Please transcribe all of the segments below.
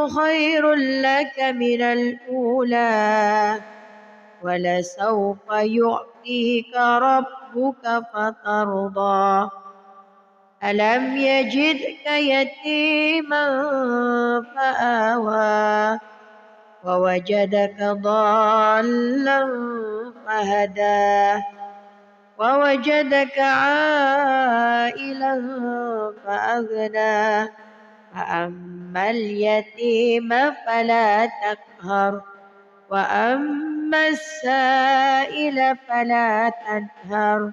خير لك من الأولى ولسوف يعطيك ربك فترضى ألم يجدك يتيما فآوى ووجدك ضالا فهدى ووجدك عائلا فأغنى فأما اليتيم فلا تقهر وأما السائل فلا تنهر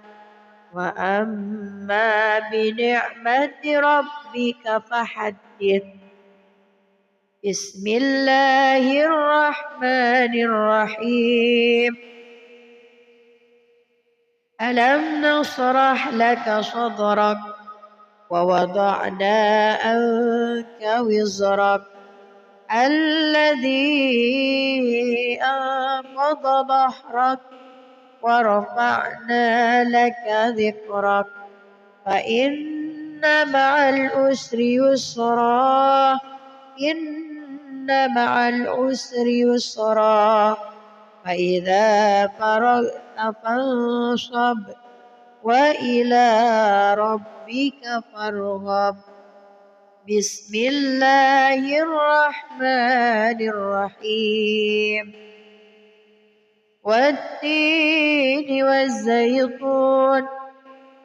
وأما بنعمة ربك فحدث بسم الله الرحمن الرحيم ألم نشرح لك صدرك ووضعنا عنك وزرك الذي أنقض ظهرك ورفعنا لك ذكرك فإن مع العسر يسرا إن مع العسر يسرا فإذا فرغت فانصب وإلى ربك فارغب بسم الله الرحمن الرحيم والتين والزيتون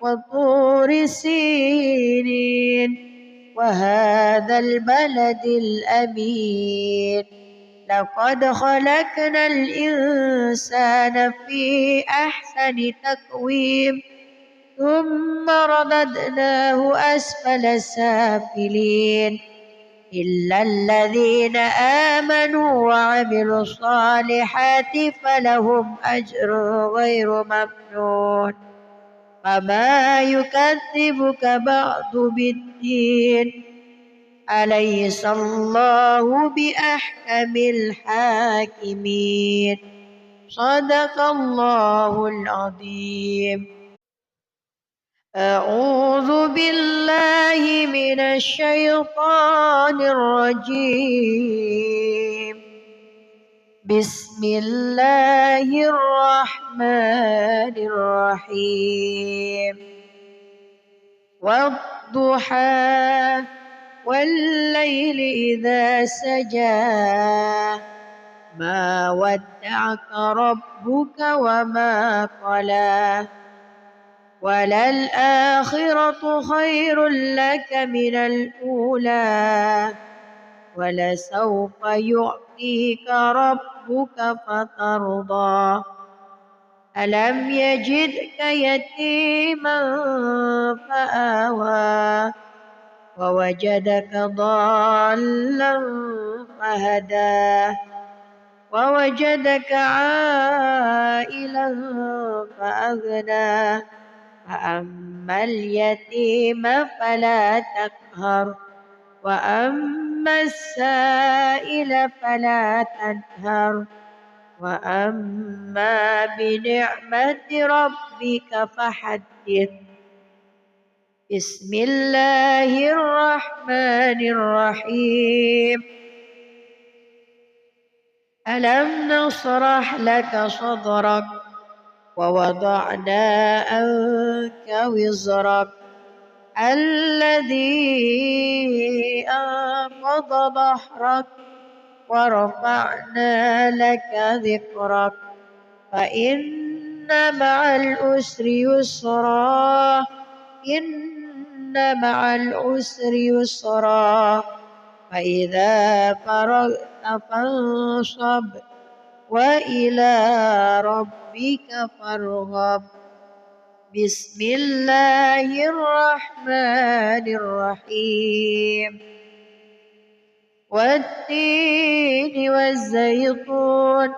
وطور سينين وهذا البلد الأمين لقد خلقنا الإنسان في أحسن تقويم ثم رددناه أسفل سافلين إلا الذين آمنوا وعملوا الصالحات فلهم أجر غير ممنون فما يكذبك بعد بالدين أليس الله بأحكم الحاكمين صدق الله العظيم أعوذ بالله من الشيطان الرجيم بسم الله الرحمن الرحيم والضحى والليل إذا سجى ما ودعك ربك وما قلى وللآخرة خير لك من الأولى ولسوف يعطيك ربك فترضى ألم يجدك يتيما فآوى ووجدك ضالا فهدى ووجدك عائلا فأغنى فأما اليتيم فلا تقهر وأما السائل فلا تنهر وأما بنعمة ربك فحدث بسم الله الرحمن الرحيم ألم نشرح لك صدرك ووضعنا عنك وزرك الذي أنقض ظهرك ورفعنا لك ذكرك فإن مع العسر يسرا إن مع العسر يسرا فإذا فرغت فانصب وإلى ربك فارغب بسم الله الرحمن الرحيم والتين والزيتون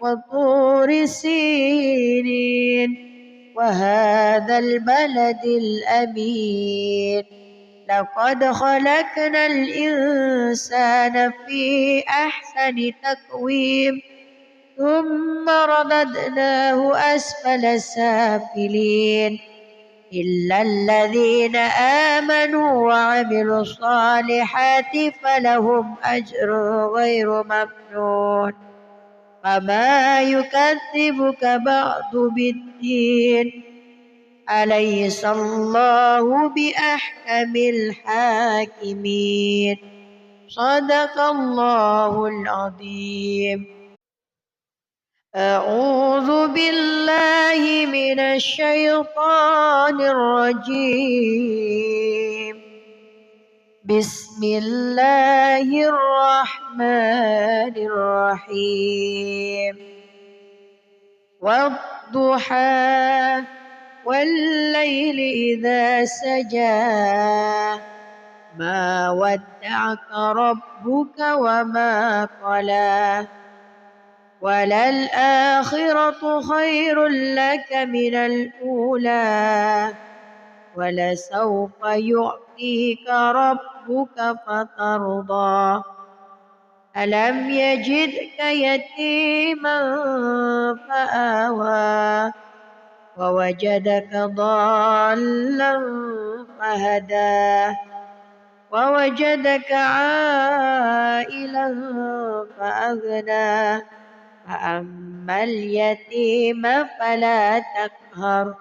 وطور سينين وهذا البلد الأمين لقد خلقنا الإنسان في أحسن تقويم ثم رددناه أسفل سافلين إلا الذين آمنوا وعملوا الصالحات فلهم أجر غير ممنون فما يكذبك بعد بالدين أليس الله بأحكم الحاكمين صدق الله العظيم. أعوذ بالله من الشيطان الرجيم. بسم الله الرحمن الرحيم. والضحى والليل إذا سجى ما ودعك ربك وما قلى وللآخرة خير لك من الأولى ولسوف يعطيك ربك فترضى ألم يجدك يتيما فآوى ووجدك ضالا فهدى ووجدك عائلا فأغنى فأما اليتيم فلا تقهر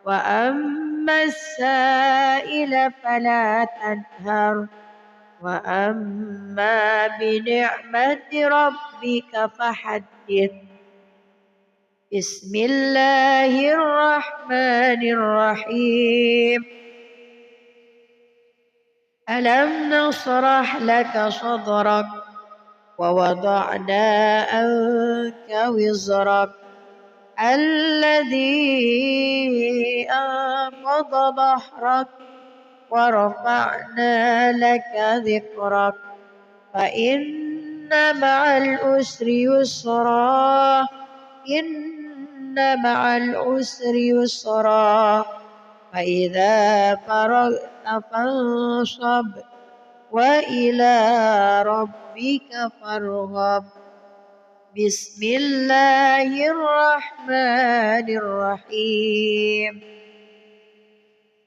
وأما السائل فلا تنهر وأما بنعمة ربك فحدث. بسم الله الرحمن الرحيم. ألم نشرح لك صدرك ووضعنا عنك وزرك الذي أنقض ظهرك ورفعنا لك ذكرك فإن مع العسر يسرا إن مع العسر يسرا فإذا فرغت فانصب وإلى ربك فارغب. بسم الله الرحمن الرحيم.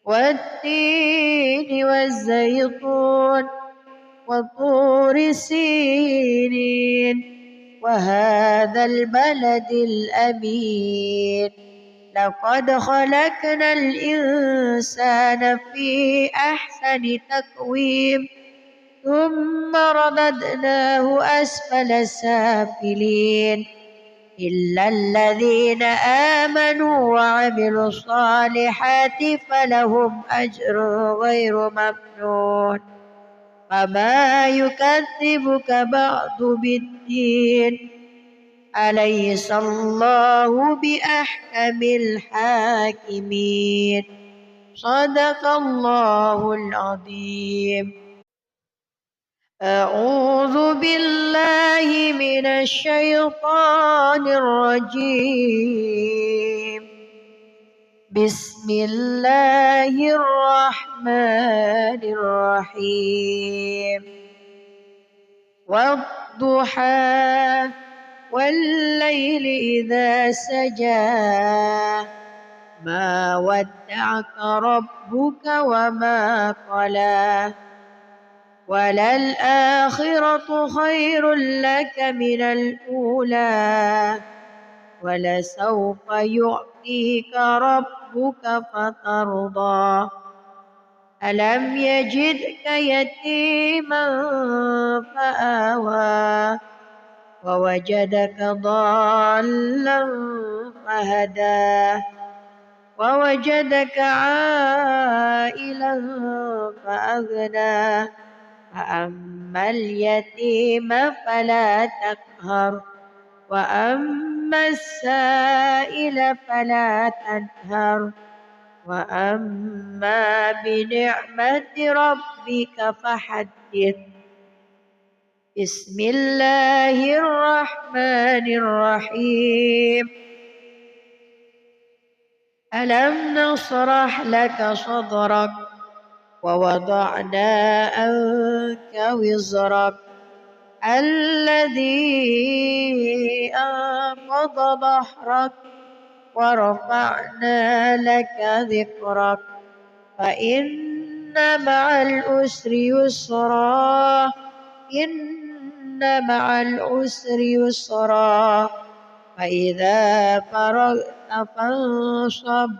والتين والزيتون وطور سينين وهذا البلد الأمين لقد خلقنا الإنسان في أحسن تقويم ثم رددناه أسفل سافلين إلا الذين آمنوا وعملوا الصالحات فلهم أجر غير ممنون فما يكذبك بعد بالدين أليس الله بأحكم الحاكمين صدق الله العظيم. أعوذ بالله من الشيطان الرجيم. بسم الله الرحمن الرحيم. والضحى والليل إذا سجى ما ودعك ربك وما قلى وللآخرة خير لك من الأولى ولسوف يعطيك ربك فترضى ألم يجدك يتيما فآوى ووجدك ضالا فهدى ووجدك عائلا فأغنى فأما اليتيم فلا تقهر وأما السائل فلا تنهر وأما بنعمة ربك فحدث. بسم الله الرحمن الرحيم. ألم نشرح لك صدرك ووضعنا عنك وزرك الذي أنقض ظهرك ورفعنا لك ذكرك فإن مع العسر يسرا إن مع العسر يسرا فإذا فرغت فانصب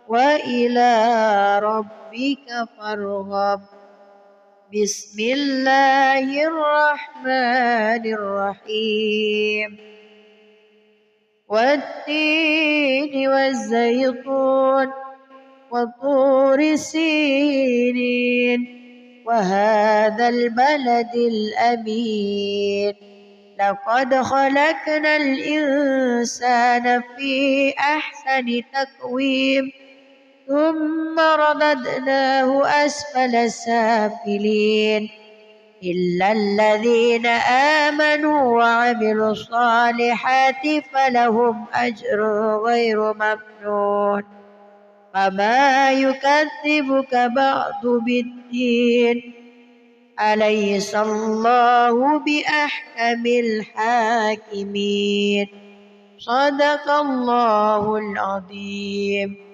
وإلى ربك فارغب بسم الله الرحمن الرحيم والتين والزيتون وطور سينين وهذا البلد الأمين لقد خلقنا الإنسان في أحسن تقويم ثم رددناه أسفل سافلين إلا الذين آمنوا وعملوا الصالحات فلهم أجر غير ممنون فما يكذبك بعد بالدين أليس الله بأحكم الحاكمين صدق الله العظيم.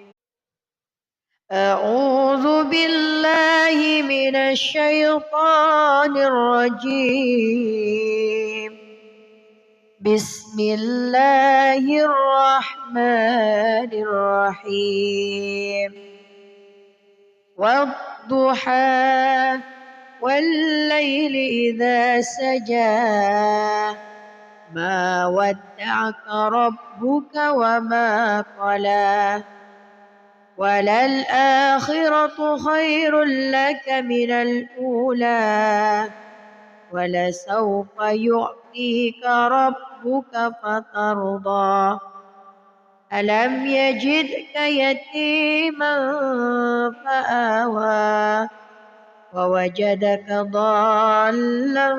أعوذ بالله من الشيطان الرجيم بسم الله الرحمن الرحيم والضحى والليل إذا سجى ما ودعك ربك وما قلى وللآخرة خير لك من الأولى ولسوف يعطيك ربك فترضى ألم يجدك يتيما فآوى ووجدك ضالا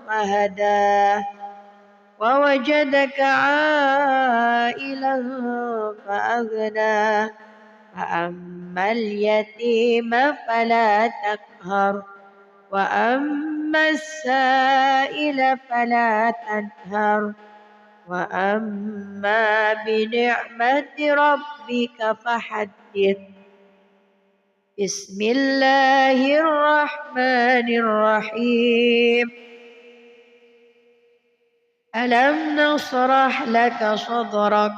فهدى ووجدك عائلا فأغنى فأما اليتيم فلا تقهر وأما السائل فلا تنهر وأما بنعمة ربك فحدث بسم الله الرحمن الرحيم ألم نشرح لك صدرك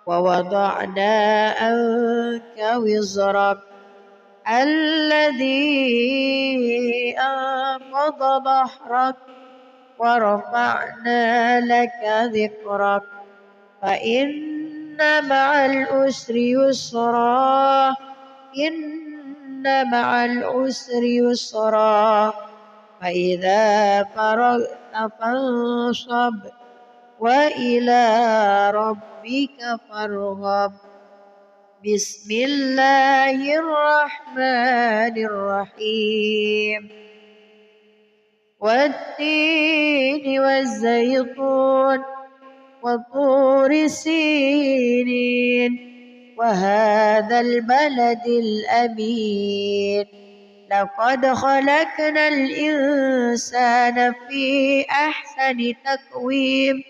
ووضعنا عنك وزرك الذي أنقض ظهرك ورفعنا لك ذكرك فإن مع العسر يسرا إن مع العسر يسرا فإذا فرغت فانصب وإلى ربك فارغب بسم الله الرحمن الرحيم والتين والزيتون وطور سينين وهذا البلد الأمين لقد خلقنا الإنسان في أحسن تقويم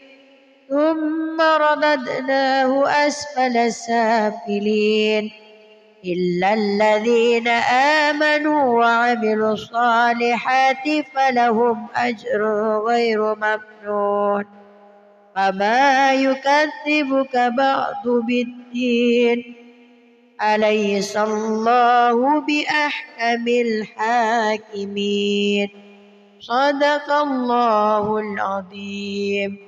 ثم رددناه أسفل سافلين إلا الذين آمنوا وعملوا الصالحات فلهم أجر غير ممنون فما يكذبك بعد بالدين أليس الله بأحكم الحاكمين صدق الله العظيم.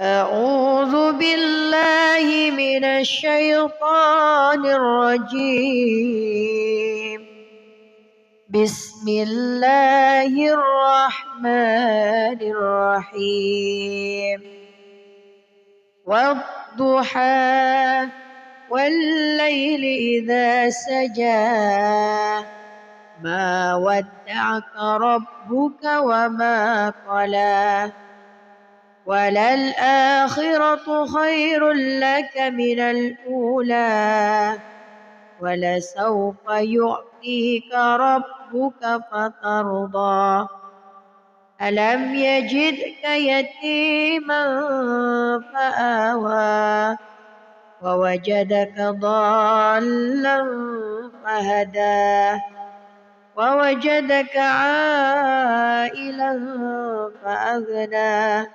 أعوذ بالله من الشيطان الرجيم بسم الله الرحمن الرحيم والضحى والليل إذا سجى ما ودعك ربك وما قلى وللآخرة خير لك من الأولى ولسوف يعطيك ربك فترضى ألم يجدك يتيما فآوى ووجدك ضالا فهدى ووجدك عائلا فأغنى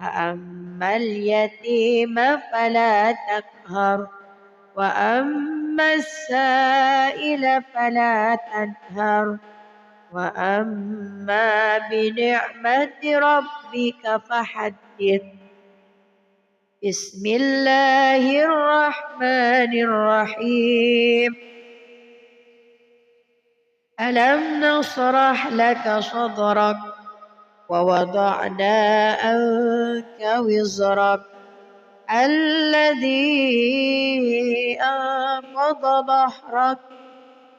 فأما اليتيم فلا تقهر وأما السائل فلا تنهر وأما بنعمة ربك فحدث. بسم الله الرحمن الرحيم. ألم نشرح لك صدرك ووضعنا عنك وزرك الذي أنقض ظهرك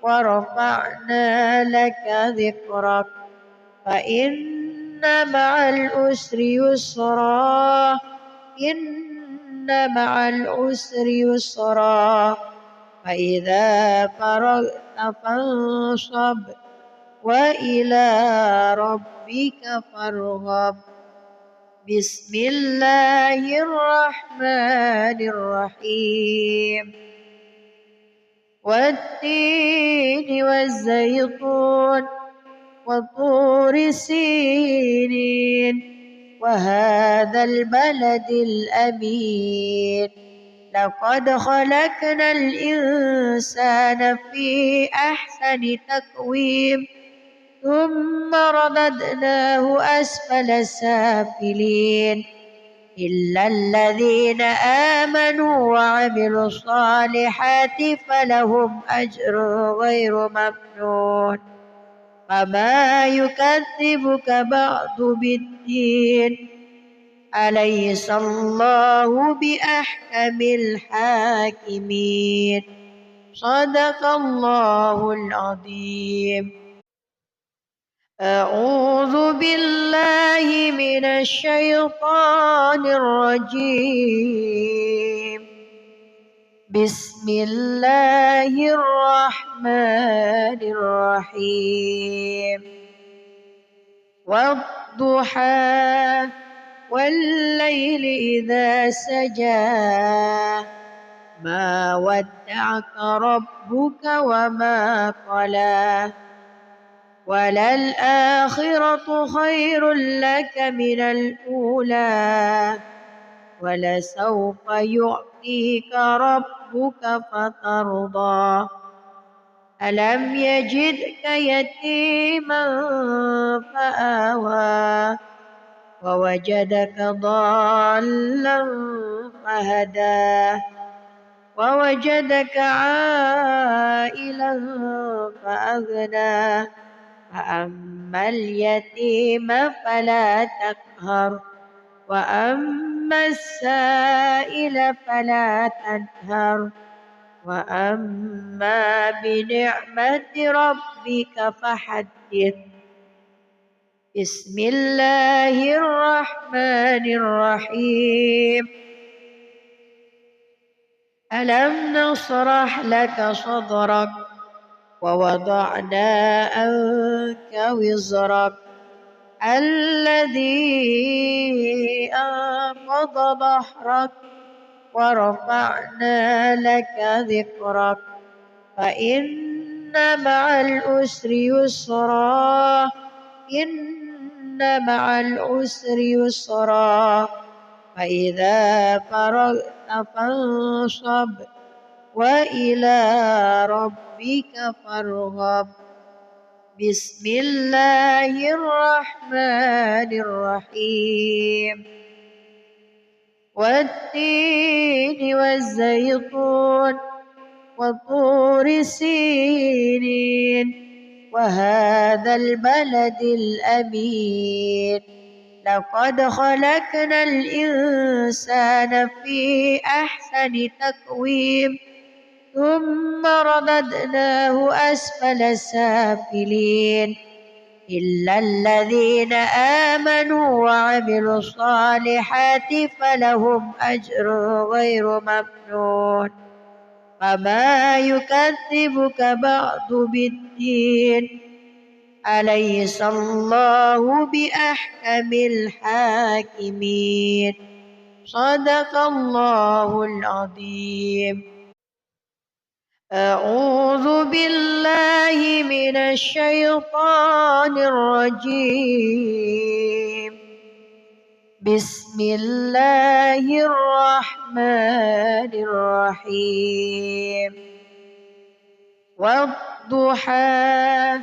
ورفعنا لك ذكرك فإن مع العسر يسرا إن مع العسر يسرا فإذا فرغت فانصب وإلى ربك فارغب. بسم الله الرحمن الرحيم. والتين والزيتون وطور سينين وهذا البلد الأمين لقد خلقنا الإنسان في أحسن تقويم ثم رددناه أسفل سافلين إلا الذين آمنوا وعملوا الصالحات فلهم أجر غير ممنون فما يكذبك بعد بالدين أليس الله بأحكم الحاكمين. صدق الله العظيم. أعوذ بالله من الشيطان الرجيم. بسم الله الرحمن الرحيم. والضحى والليل إذا سجى ما ودعك ربك وما قلى وللآخرة خير لك من الأولى ولسوف يعطيك ربك فترضى ألم يجدك يتيما فآوى ووجدك ضالا فهدى ووجدك عائلا فأغنى فأما اليتيم فلا تقهر وأما السائل فلا تنهر وأما بنعمة ربك فحدث. بسم الله الرحمن الرحيم. ألم نشرح لك صدرك ووضعنا عنك وزرك الذي أنقض ظهرك ورفعنا لك ذكرك فإن مع العسر يسرا إن مع العسر يسرا فإذا فرغت فانصب وإلى ربك فارغب. بسم الله الرحمن الرحيم. والتين والزيتون وطور سينين وهذا البلد الأمين لقد خلقنا الإنسان في أحسن تقويم ثم رددناه أسفل سافلين إلا الذين آمنوا وعملوا الصالحات فلهم أجر غير ممنون فما يكذبك بعد بالدين أليس الله بأحكم الحاكمين. صدق الله العظيم. أعوذ بالله من الشيطان الرجيم. بسم الله الرحمن الرحيم. والضحى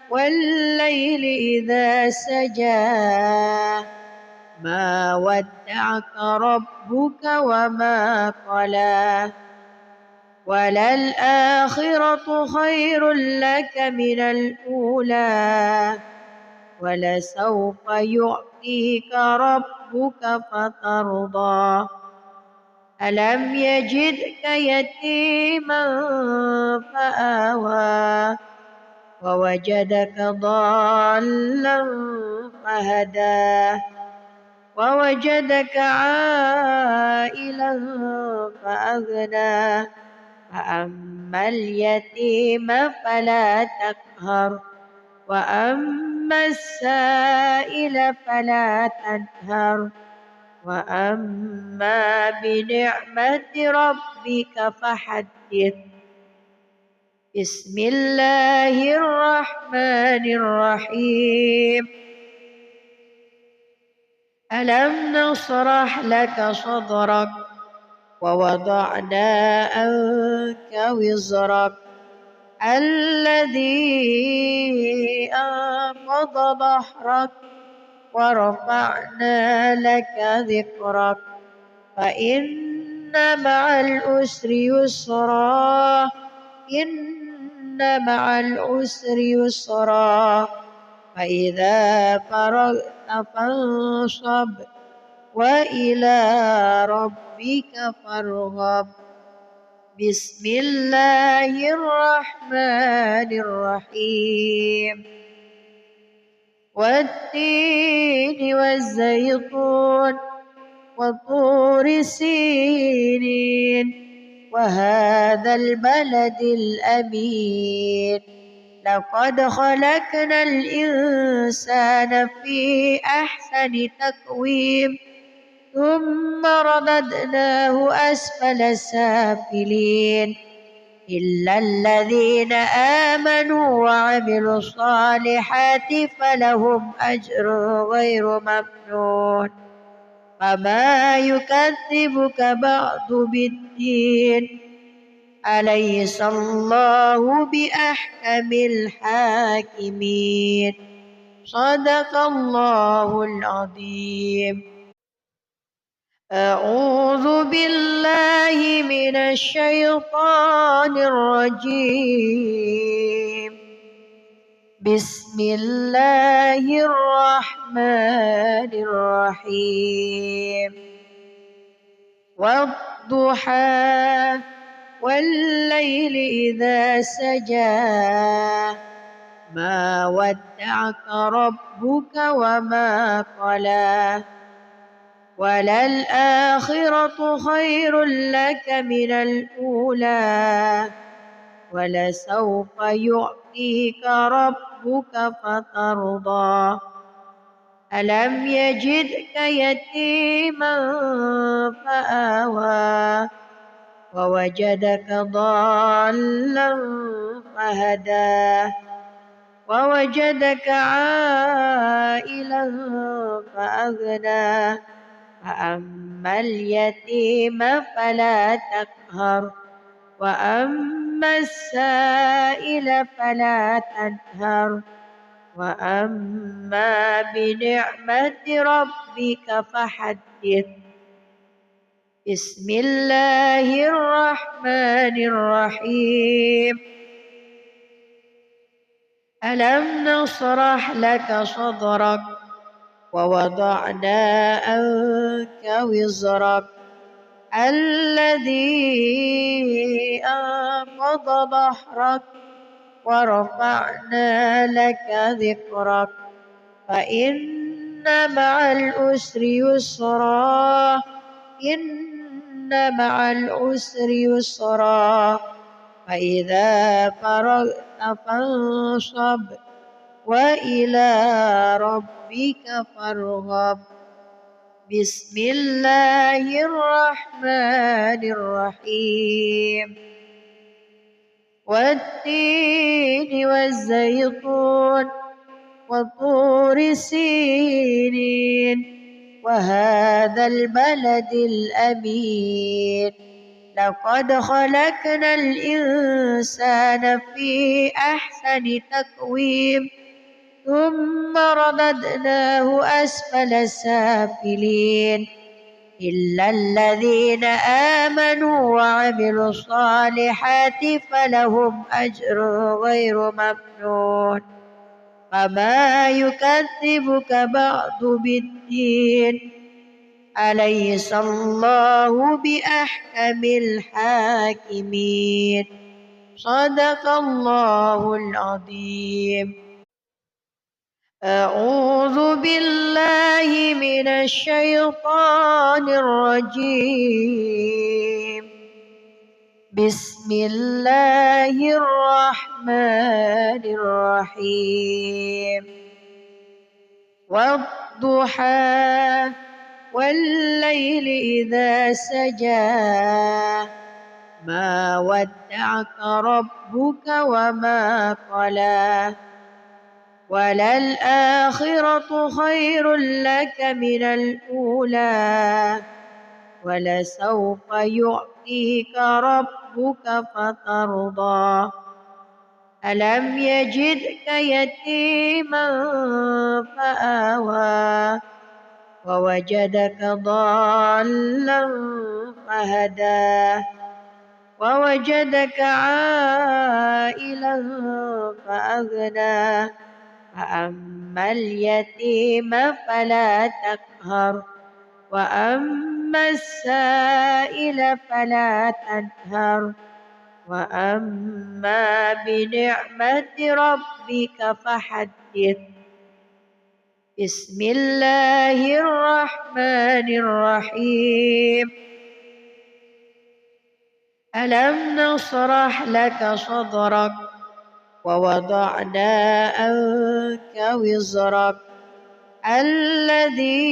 والليل إذا سجى ما ودعك ربك وما قلى وللآخرة خير لك من الأولى ولسوف يعطيك ربك فترضى ألم يجدك يتيما فآوى ووجدك ضالا فهدى ووجدك عائلا فأغنى فأما اليتيم فلا تقهر وأما السائل فلا تنهر وأما بنعمة ربك فحدث. بسم الله الرحمن الرحيم. ألم نشرح لك صدرك ووضعنا عنك وزرك الذي أنقض ظهرك ورفعنا لك ذكرك فإن مع العسر يسرا إن مع العسر يسرا فإذا فرغت فانصب وإلى ربك فارغب. بسم الله الرحمن الرحيم. والتين والزيتون وطور سينين وهذا البلد الأمين لقد خلقنا الإنسان في أحسن تقويم ثم رددناه أسفل سافلين إلا الذين آمنوا وعملوا الصالحات فلهم أجر غير ممنون فما يكذبك بعد بالدين أليس الله بأحكم الحاكمين. صدق الله العظيم. أعوذ بالله من الشيطان الرجيم. بسم الله الرحمن الرحيم. والضحى والليل إذا سجى ما ودعك ربك وما قلى وللآخرة خير لك من الأولى ولسوف يعطيك ربك فترضى ألم يجدك يتيما فآوى ووجدك ضالا فهدى ووجدك عائلا فأغنى فأما اليتيم فلا تقهر وأما السائل فلا تنهر وأما بنعمة ربك فحدث. بسم الله الرحمن الرحيم. ألم نشرح لك صدرك ووضعنا عنك وزرك الذي أنقض ظهرك ورفعنا لك ذكرك فإن مع العسر يسرا إن مع العسر يسرا فإذا فرغت فانصب وإلى ربك فارغب. بسم الله الرحمن الرحيم. والتين والزيتون وطور سينين وهذا البلد الأمين لقد خلقنا الإنسان في أحسن تقويم ثم رددناه أسفل سافلين إلا الذين آمنوا وعملوا الصالحات فلهم أجر غير ممنون. فما يكذبك بعد بالدين أليس الله بأحكم الحاكمين. صدق الله العظيم. أعوذ بالله من الشيطان الرجيم. بسم الله الرحمن الرحيم. والضحى والليل إذا سجى ما ودعك ربك وما قلى وللآخرة خير لك من الأولى ولسوف يعطيك ربك فترضى. ألم يجدك يتيما فآوى ووجدك ضالا فهدى ووجدك عائلا فأغنى فأما اليتيم فلا تقهر وأما السائل فلا تنهر وأما بنعمة ربك فحدث. بسم الله الرحمن الرحيم. ألم نشرح لك صدرك ووضعنا عنك وزرك الذي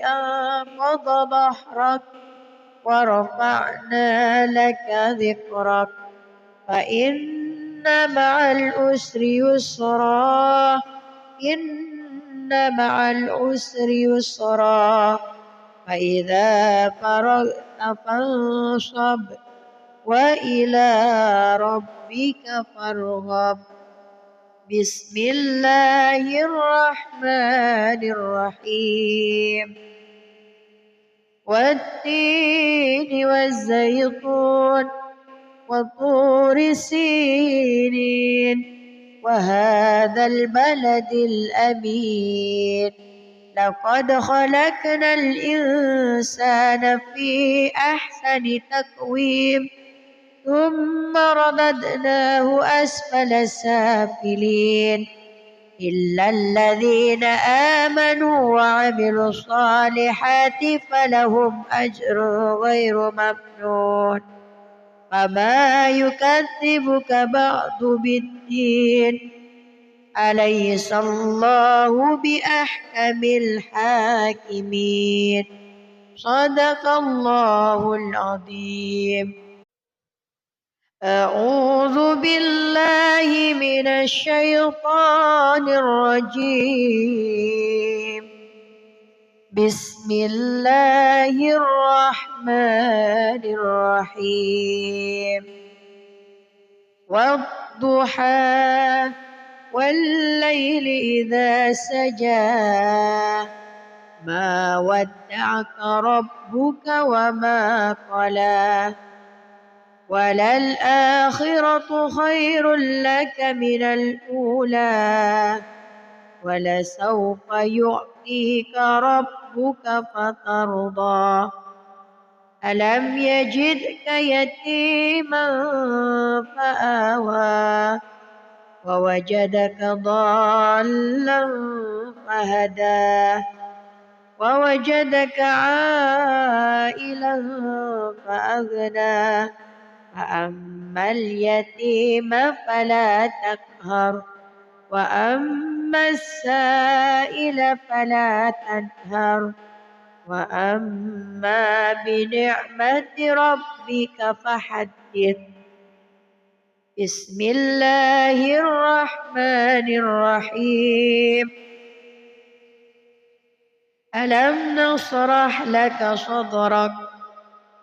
أنقض ظهرك ورفعنا لك ذكرك فإن مع العسر يسرا إن مع العسر يسرا فإذا فرغت فانصب وإلى ربك فارغب. بسم الله الرحمن الرحيم. والتين والزيتون وطور سينين وهذا البلد الأمين لقد خلقنا الإنسان في أحسن تقويم ثم رددناه أسفل سافلين إلا الذين آمنوا وعملوا الصالحات فلهم أجر غير ممنون. فما يكذبك بعد بالدين أليس الله بأحكم الحاكمين. صدق الله العظيم. أعوذ بالله من الشيطان الرجيم. بسم الله الرحمن الرحيم. والضحى والليل إذا سجى ما ودعك ربك وما قلى وللآخرة خير لك من الأولى ولسوف يعطيك ربك فترضى. ألم يجدك يتيما فآوى ووجدك ضالا فهدى ووجدك عائلا فأغنى فأما اليتيم فلا تقهر وأما السائل فلا تنهر وأما بنعمة ربك فحدث. بسم الله الرحمن الرحيم. ألم نشرح لك صدرك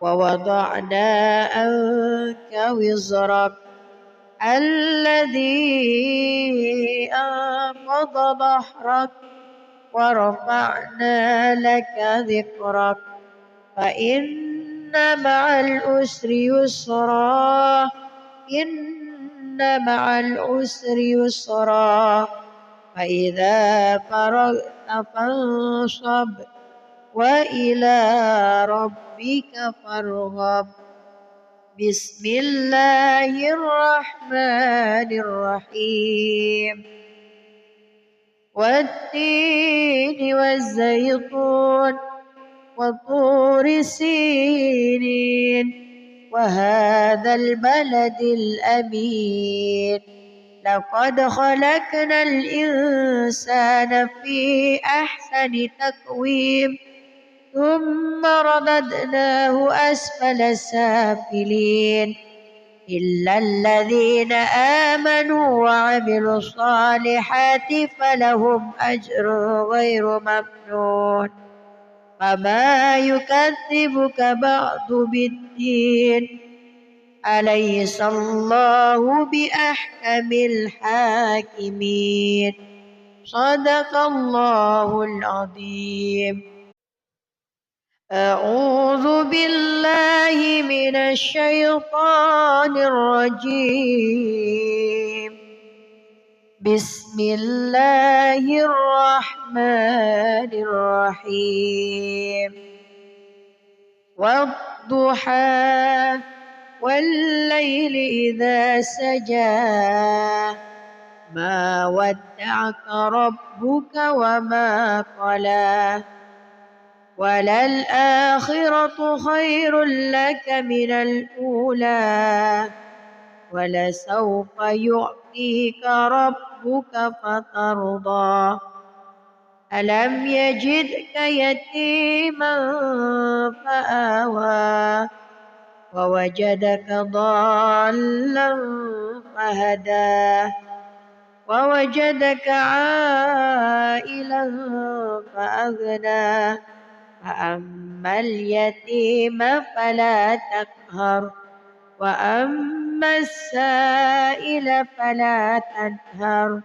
ووضعنا عنك وزرك الذي أنقض ظهرك ورفعنا لك ذكرك فإن مع العسر يسرا إن مع العسر يسرا فإذا فرغت فانصب وإلى ربك فارغب. بسم الله الرحمن الرحيم. والتين والزيتون وطور سينين وهذا البلد الأمين لقد خلقنا الإنسان في أحسن تقويم ثم رددناه أسفل سافلين إلا الذين آمنوا وعملوا الصالحات فلهم أجر غير ممنون. فما يكذبك بعد بالدين أليس الله بأحكم الحاكمين. صدق الله العظيم. أعوذ بالله من الشيطان الرجيم. بسم الله الرحمن الرحيم. والضحى والليل إذا سجى ما ودعك ربك وما قلى وللآخرة خير لك من الأولى ولسوف يعطيك ربك فترضى. ألم يجدك يتيما فآوى ووجدك ضالا فهدى ووجدك عائلا فأغنى فأما اليتيم فلا تقهر وأما السائل فلا تنهر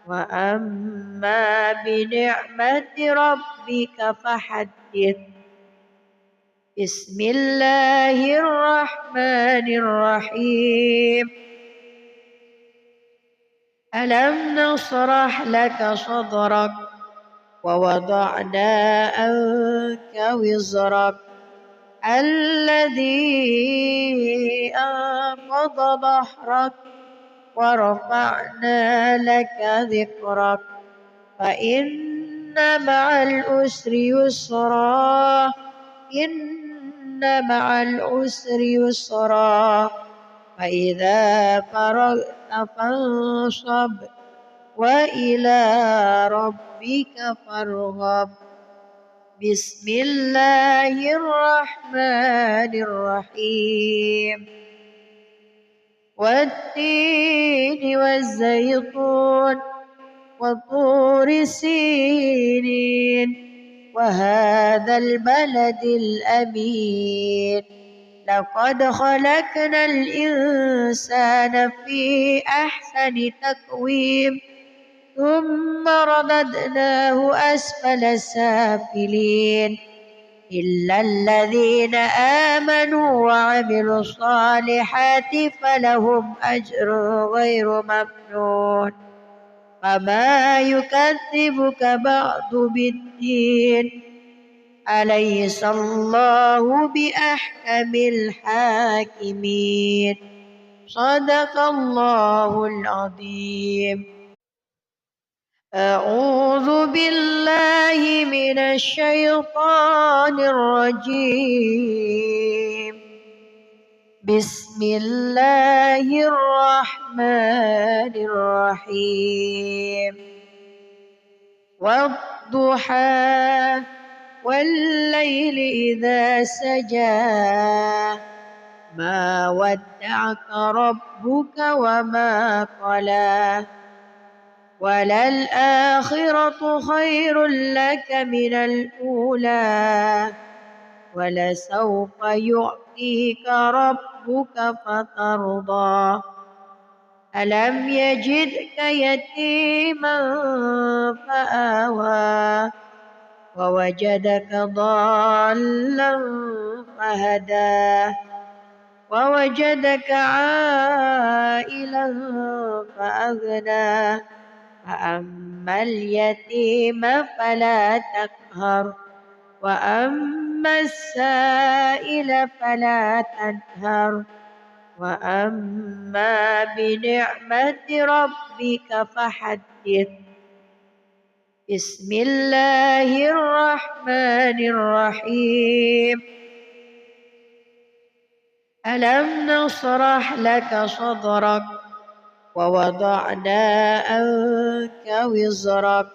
وأما بنعمة ربك فحدث. بسم الله الرحمن الرحيم. ألم نشرح لك صدرك ووضعنا عنك وزرك الذي أنقض ظهرك ورفعنا لك ذكرك فإن مع العسر يسرا إن مع العسر يسرا فإذا فرغت فانصب وإلى ربك فارغب. بسم الله الرحمن الرحيم. والتين والزيتون وطور سينين وهذا البلد الأمين لقد خلقنا الإنسان في أحسن تقويم ثم رددناه أسفل سافلين إلا الذين آمنوا وعملوا الصالحات فلهم أجر غير ممنون. فما يكذبك بعد بالدين أليس الله بأحكم الحاكمين. صدق الله العظيم. أعوذ بالله من الشيطان الرجيم. بسم الله الرحمن الرحيم والضحى والليل إذا سجى ما ودعك ربك وما قلى وللآخرة خير لك من الأولى ولسوف يعطيك ربك فترضى ألم يجدك يتيما فآوى ووجدك ضالا فهدى ووجدك عائلا فأغنى فأما اليتيم فلا تقهر وأما السائل فلا تنهر وأما بنعمة ربك فحدث بسم الله الرحمن الرحيم ألم نشرح لك صدرك ووضعنا عنك وزرك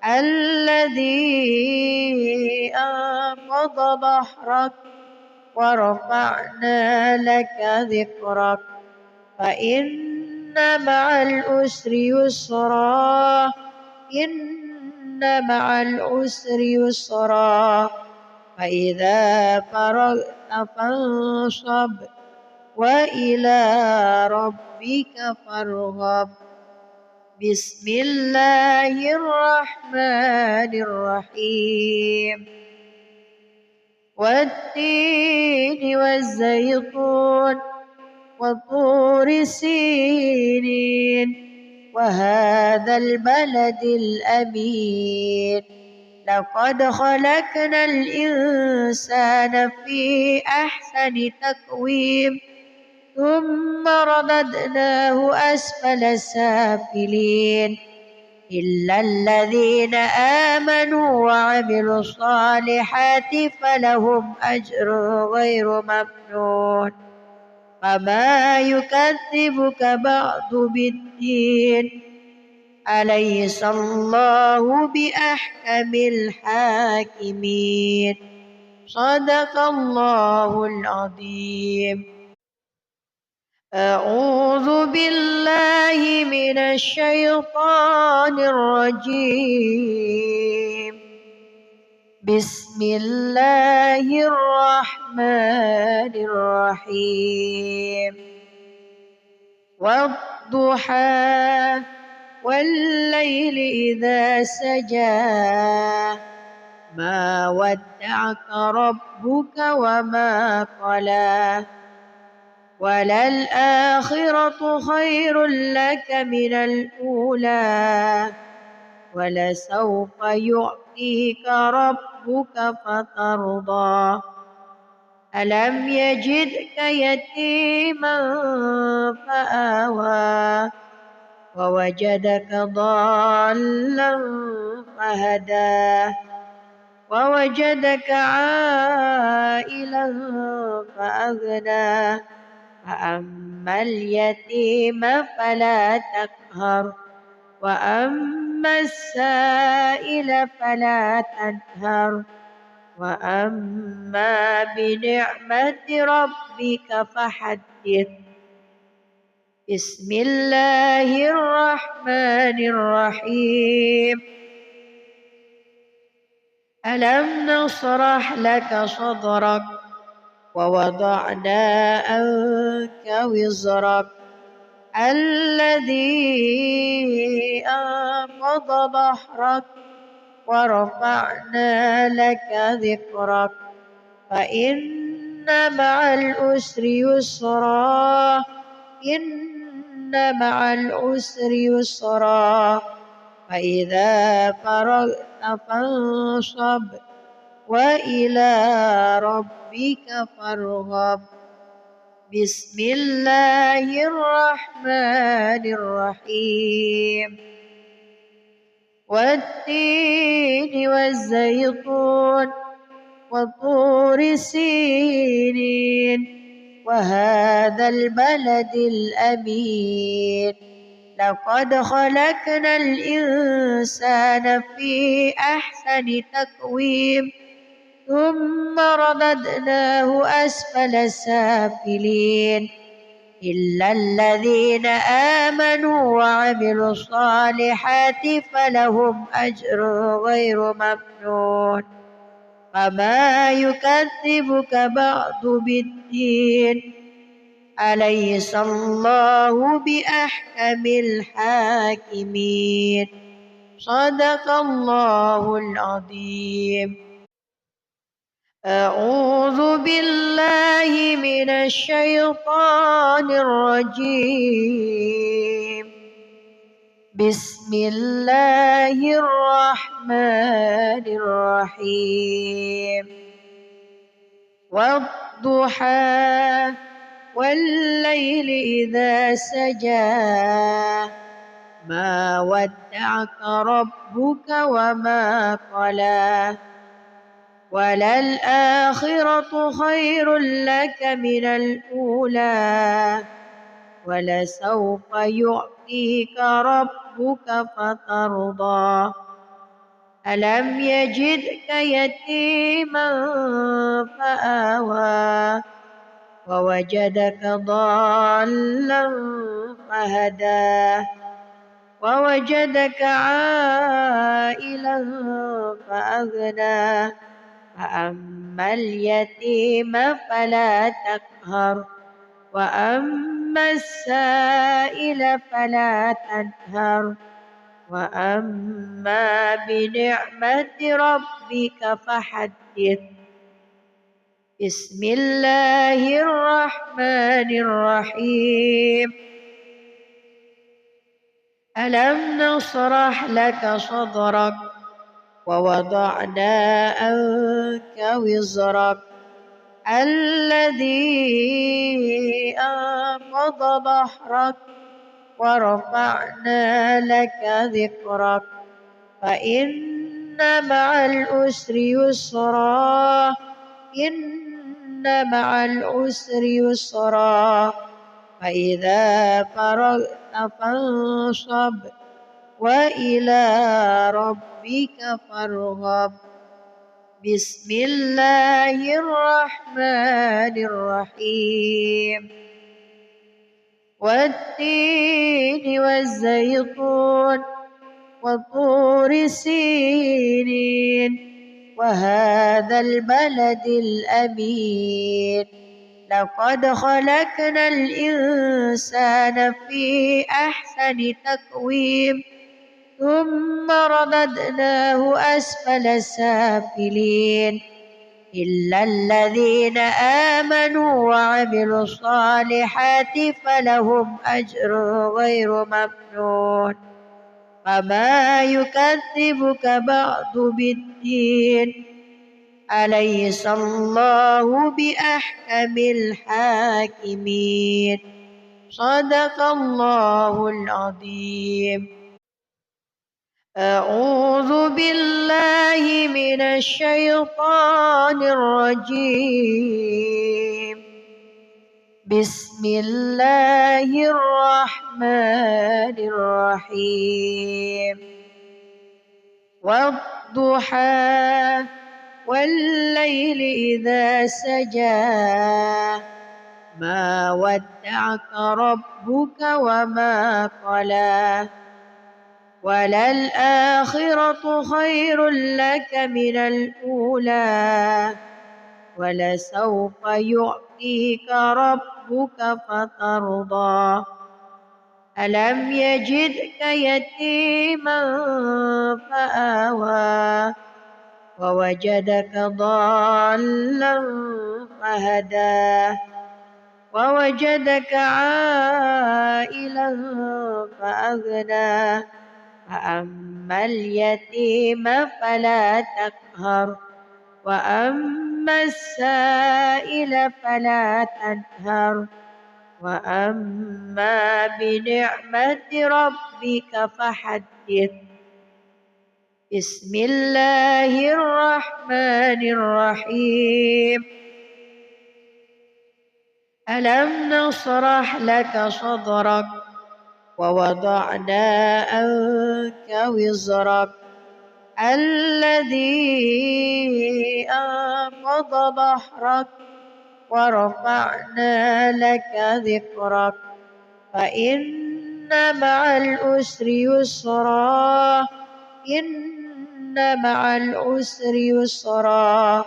الذي أنقض ظهرك ورفعنا لك ذكرك فإن مع العسر يسرا إن مع العسر يسرا فإذا فرغت فانصب وإلى ربك فارغب بسم الله الرحمن الرحيم والتين والزيتون وطور سينين وهذا البلد الأمين لقد خلقنا الإنسان في أحسن تقويم ثم رددناه أسفل سافلين إلا الذين آمنوا وعملوا الصالحات فلهم أجر غير ممنون فما يكذبك بعد بالدين أليس الله بأحكم الحاكمين صدق الله العظيم أعوذ بالله من الشيطان الرجيم بسم الله الرحمن الرحيم والضحى والليل إذا سجى ما ودعك ربك وما قلى وللآخرة خير لك من الأولى ولسوف يعطيك ربك فترضى ألم يجدك يتيما فآوى ووجدك ضالا فهدى ووجدك عائلا فأغنى فأما اليتيم فلا تقهر وأما السائل فلا تنهر وأما بنعمة ربك فحدث بسم الله الرحمن الرحيم ألم نشرح لك صدرك ووضعنا عنك وزرك الذي أنقض ظهرك ورفعنا لك ذكرك فإن مع العسر يسرا إن مع العسر يسرا فإذا فرغت فانصب وإلى ربك فارغب بسم الله الرحمن الرحيم والتين والزيتون وطور سينين وهذا البلد الأمين لقد خلقنا الإنسان في أحسن تقويم ثم رددناه أسفل سافلين إلا الذين آمنوا وعملوا الصالحات فلهم أجر غير ممنون فما يكذبك بعد بالدين أليس الله بأحكم الحاكمين صدق الله العظيم. أعوذ بالله من الشيطان الرجيم بسم الله الرحمن الرحيم والضحى والليل إذا سجى ما ودعك ربك وما قلى وللآخرة خير لك من الأولى ولسوف يعطيك ربك فترضى ألم يجدك يتيما فآوى ووجدك ضالا فهدى ووجدك عائلا فأغنى فأما اليتيم فلا تقهر وأما السائل فلا تنهر وأما بنعمة ربك فحدث. بسم الله الرحمن الرحيم ألم نشرح لك صدرك ووضعنا عنك وزرك الذي أنقض ظهرك ورفعنا لك ذكرك فإن مع العسر يسرا إن مع العسر يسرا فإذا فرغت فانصب وإلى ربك فارغب. بسم الله الرحمن الرحيم والتين والزيتون وطور سينين وهذا البلد الأمين لقد خلقنا الإنسان في أحسن تقويم ثم رددناه أسفل سافلين إلا الذين آمنوا وعملوا الصالحات فلهم أجر غير ممنون فما يكذبك بعد بالدين أليس الله بأحكم الحاكمين صدق الله العظيم. أعوذ بالله من الشيطان الرجيم بسم الله الرحمن الرحيم والضحى والليل إذا سجى ما ودعك ربك وما قلى وللآخرة خير لك من الأولى ولسوف يعطيك ربك فترضى ألم يجدك يتيما فآوى ووجدك ضالا فهدى ووجدك عائلا فأغنى فأما اليتيم فلا تقهر وأما السائل فلا تنهر وأما بنعمة ربك فحدث. بسم الله الرحمن الرحيم ألم نشرح لك صدرك ووضعنا عنك وزرك الذي أنقض ظهرك ورفعنا لك ذكرك فإن مع العسر يسرا إن مع العسر يسرا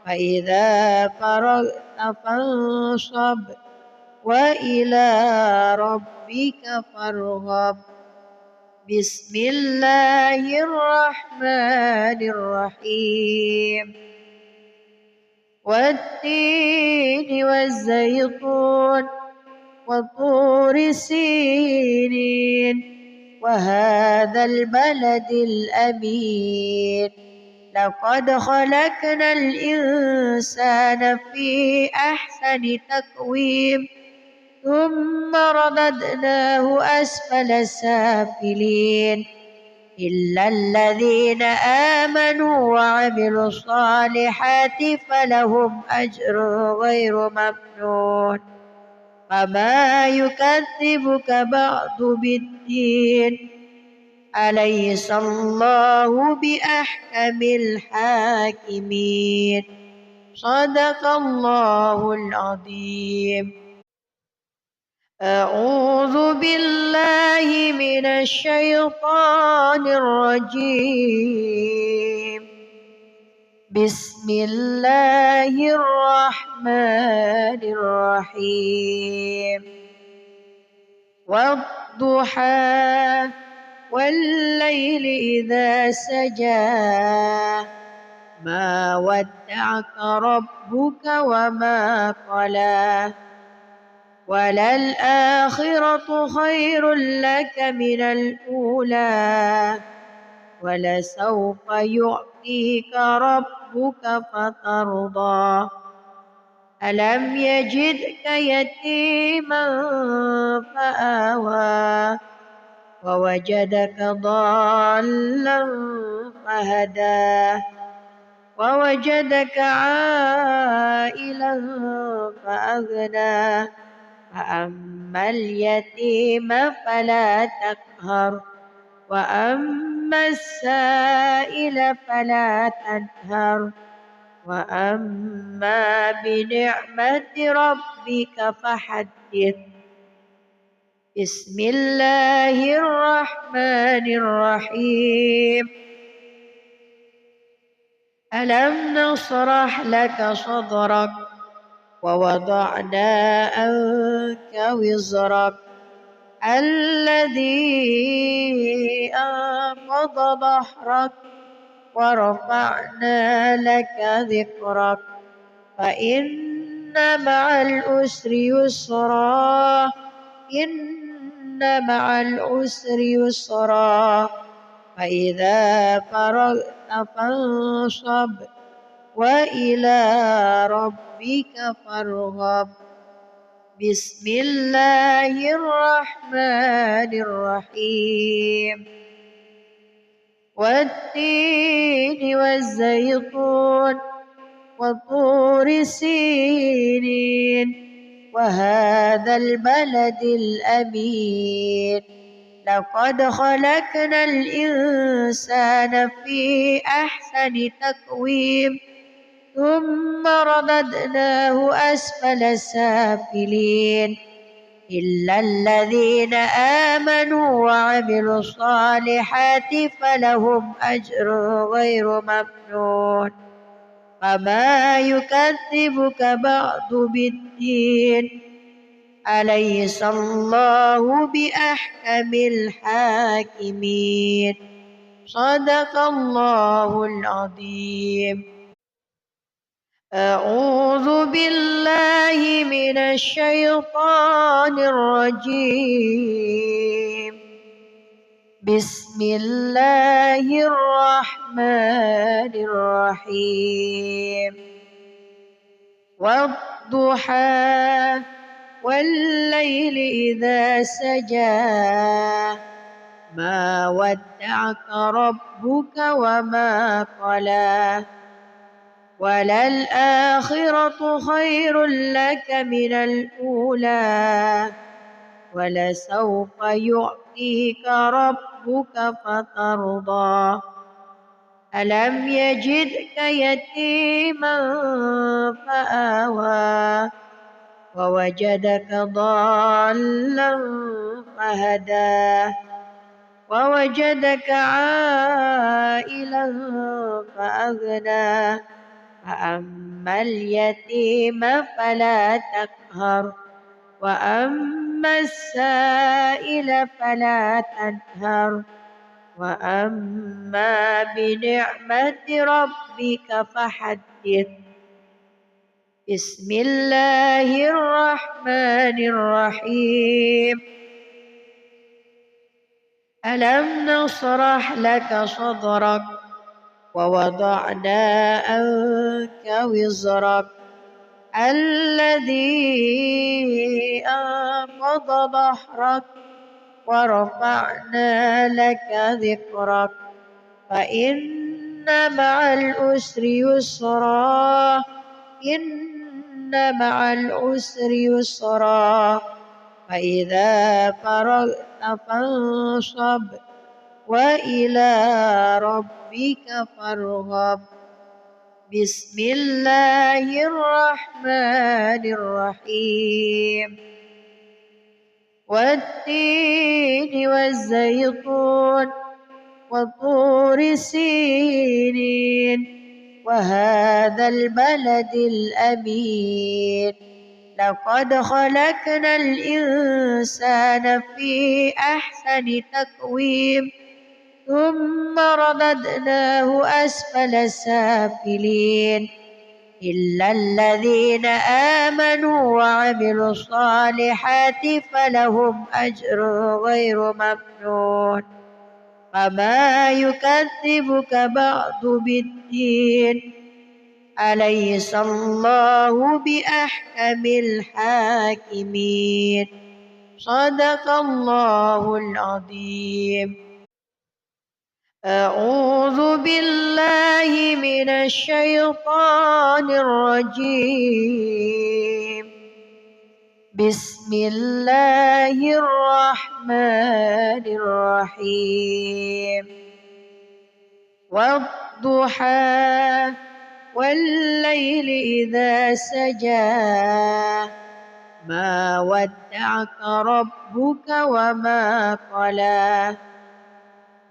فإذا فرغت فانصب وإلى ربك فارغب بسم الله الرحمن الرحيم والتين والزيتون وطور سينين وهذا البلد الأمين لقد خلقنا الإنسان في أحسن تقويم ثم رددناه أسفل سافلين إلا الذين آمنوا وعملوا الصالحات فلهم أجر غير ممنون فما يكذبك بعد بالدين أليس الله بأحكم الحاكمين صدق الله العظيم. أعوذ بالله من الشيطان الرجيم بسم الله الرحمن الرحيم والضحى والليل إذا سجى ما ودعك ربك وما قلى وللآخرة خير لك من الأولى ولسوف يعطيك ربك فترضى ألم يجدك يتيما فآوى ووجدك ضالا فهدى ووجدك عائلا فأغنى فأما اليتيم فلا تقهر وأما السائل فلا تنهر وأما بنعمة ربك فحدث بسم الله الرحمن الرحيم ألم نشرح لك صدرك ووضعنا عنك وزرك الذي أنقض ظهرك ورفعنا لك ذكرك فإن مع العسر يسرا إن مع العسر يسرا فإذا فرغت فانصب وإلى ربك فارغب بسم الله الرحمن الرحيم والتين والزيتون وطور سينين وهذا البلد الأمين لقد خلقنا الإنسان في أحسن تقويم ثم رددناه أسفل سافلين إلا الذين آمنوا وعملوا الصالحات فلهم أجر غير ممنون فما يكذبك بعد بالدين أليس الله بأحكم الحاكمين صدق الله العظيم. أعوذ بالله من الشيطان الرجيم بسم الله الرحمن الرحيم والضحى والليل إذا سجى ما ودعك ربك وما قلى وللآخرة خير لك من الأولى ولسوف يعطيك ربك فترضى ألم يجدك يتيما فآوى ووجدك ضالا فهدى ووجدك عائلا فأغنى فأما اليتيم فلا تقهر وأما السائل فلا تنهر وأما بنعمة ربك فحدث بسم الله الرحمن الرحيم ألم نشرح لك صدرك ووضعنا عنك وزرك الذي أنقض ظهرك ورفعنا لك ذكرك فإن مع العسر يسرا إن مع العسر يسرا فإذا فرغت فانصب وإلى ربك فارغب بسم الله الرحمن الرحيم والتين والزيتون وطور سينين وهذا البلد الأمين لقد خلقنا الإنسان في أحسن تقويم ثم رددناه أسفل سافلين إلا الذين آمنوا وعملوا الصالحات فلهم أجر غير ممنون فما يكذبك بعد بالدين أليس الله بأحكم الحاكمين صدق الله العظيم أعوذ بالله من الشيطان الرجيم بسم الله الرحمن الرحيم والضحى والليل إذا سجى ما ودعك ربك وما قلى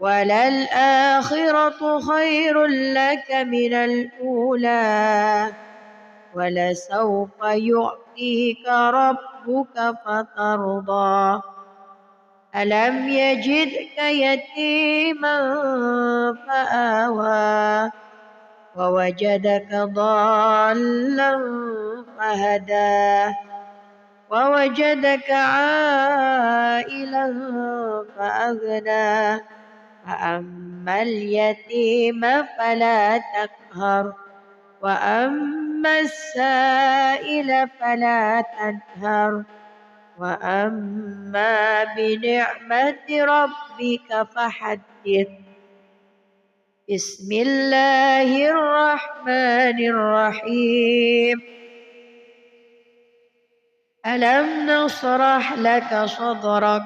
وللآخرة خير لك من الأولى ولسوف يعطيك ربك فترضى ألم يجدك يتيما فآوى ووجدك ضالا فهدى ووجدك عائلا فأغنى فأما اليتيم فلا تقهر وأما السائل فلا تنهر وأما بنعمة ربك فحدث بسم الله الرحمن الرحيم ألم نشرح لك صدرك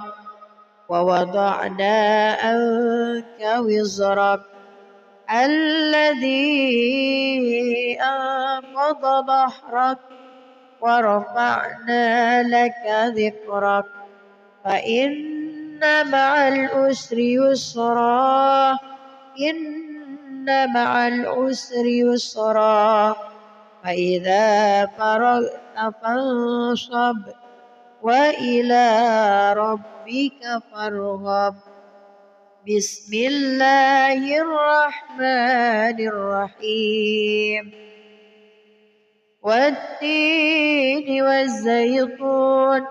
ووضعنا عنك وزرك الذي أنقض ظهرك ورفعنا لك ذكرك فإن مع العسر يسرا إن مع العسر يسرا فإذا فرغت فانصب وإلى ربك فارغب بسم الله الرحمن الرحيم والتين والزيتون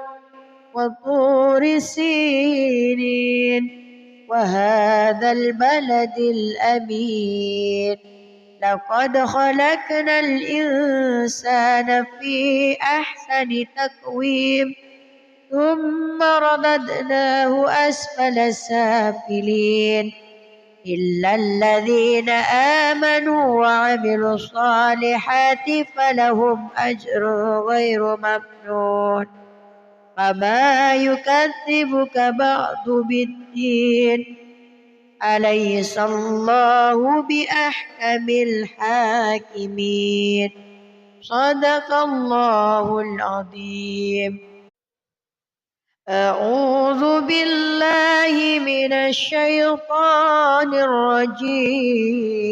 وطور سينين وهذا البلد الأمين لقد خلقنا الإنسان في أحسن تقويم ثم رددناه أسفل سافلين إلا الذين آمنوا وعملوا الصالحات فلهم أجر غير ممنون فما يكذبك بعد بالدين أليس الله بأحكم الحاكمين صدق الله العظيم. أعوذ بالله من الشيطان الرجيم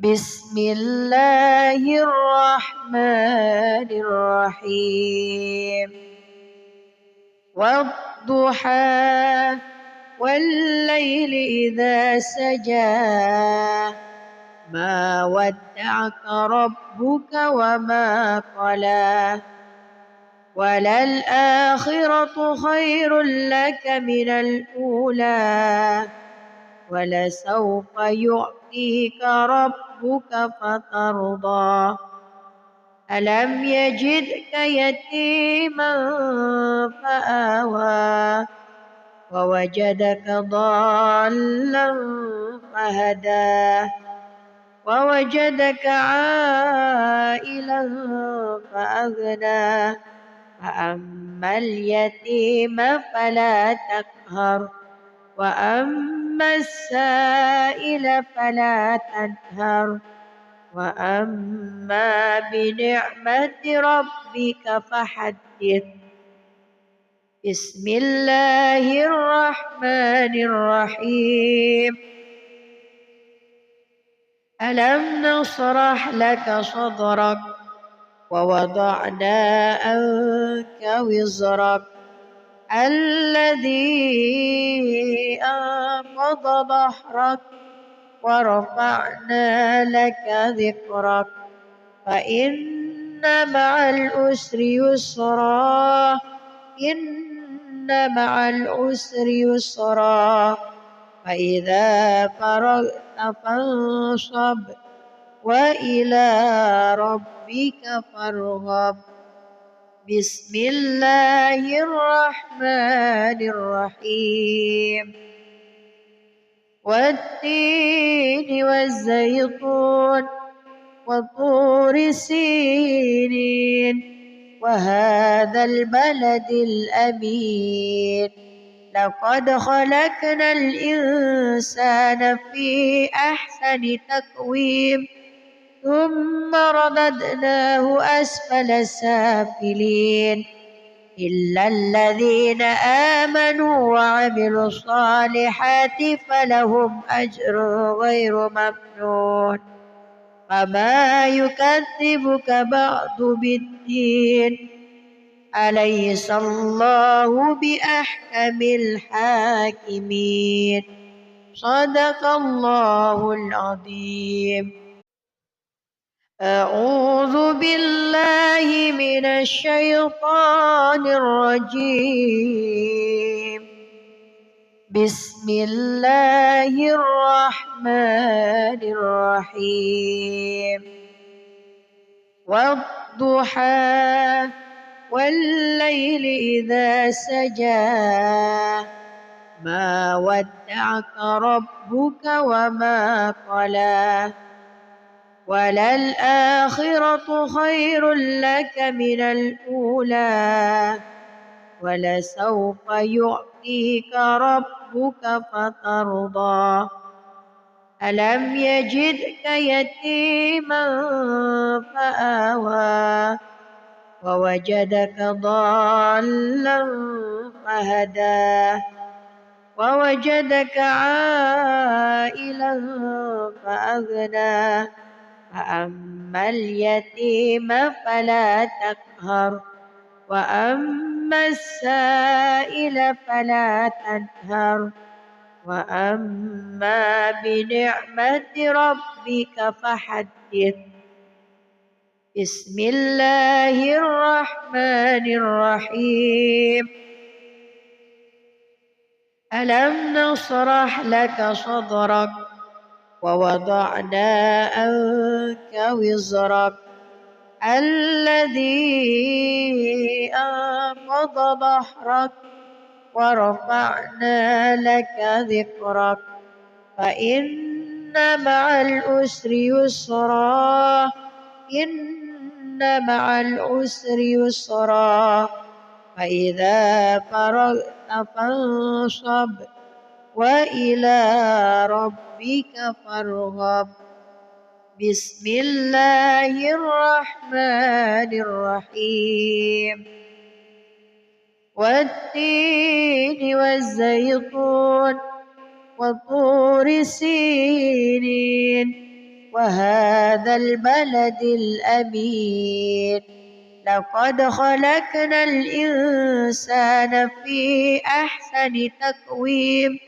بسم الله الرحمن الرحيم والضحى والليل إذا سجى ما ودعك ربك وما قلى وللآخرة خير لك من الأولى ولسوف يعطيك ربك فترضى ألم يجدك يتيما فآوى ووجدك ضالا فهدى ووجدك عائلا فأغنى فأما اليتيم فلا تقهر وأما السائل فلا تنهر وأما بنعمة ربك فحدث. بسم الله الرحمن الرحيم ألم نشرح لك صدرك ووضعنا عنك وزرك الذي أنقض ظهرك ورفعنا لك ذكرك فإن مع العسر يسرا إن مع العسر يسرا فإذا فرغت فانصب وإلى ربك فارغب. بسم الله الرحمن الرحيم والتين والزيتون وطور سينين وهذا البلد الأمين لقد خلقنا الإنسان في أحسن تقويم ثم رددناه أسفل سافلين إلا الذين آمنوا وعملوا الصالحات فلهم أجر غير ممنون فما يكذبك بعد بالدين أليس الله بأحكم الحاكمين صدق الله العظيم. أعوذ بالله من الشيطان الرجيم بسم الله الرحمن الرحيم والضحى والليل إذا سجى ما ودعك ربك وما قلى وللآخرة خير لك من الأولى ولسوف يعطيك ربك فترضى ألم يجدك يتيما فآوى ووجدك ضالا فهدى ووجدك عائلا فأغنى فأما اليتيم فلا تقهر وأما السائل فلا تنهر وأما بنعمة ربك فحدث. بسم الله الرحمن الرحيم ألم نشرح لك صدرك ووضعنا عنك وزرك الذي أنقض ظهرك ورفعنا لك ذكرك فإن مع العسر يسرا إن مع العسر يسرا فإذا فرغت فانصب وإلى ربك فارغب بسم الله الرحمن الرحيم والتين والزيتون وطور سينين وهذا البلد الأمين لقد خلقنا الإنسان في أحسن تقويم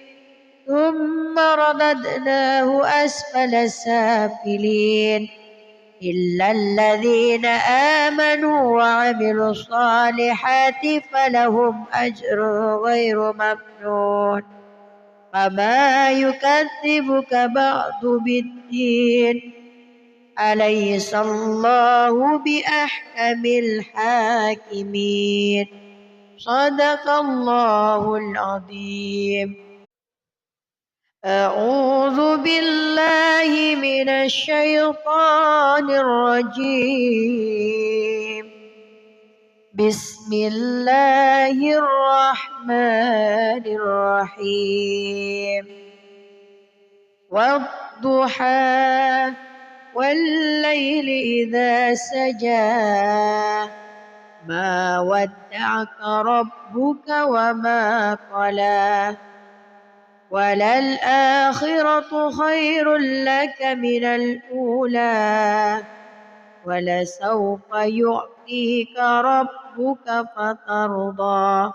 ثم رددناه أسفل سافلين إلا الذين آمنوا وعملوا الصالحات فلهم أجر غير ممنون فما يكذبك بعد بالدين أليس الله بأحكم الحاكمين صدق الله العظيم. أعوذ بالله من الشيطان الرجيم بسم الله الرحمن الرحيم والضحى والليل إذا سجى ما ودعك ربك وما قلى وللآخرة خير لك من الأولى ولسوف يعطيك ربك فترضى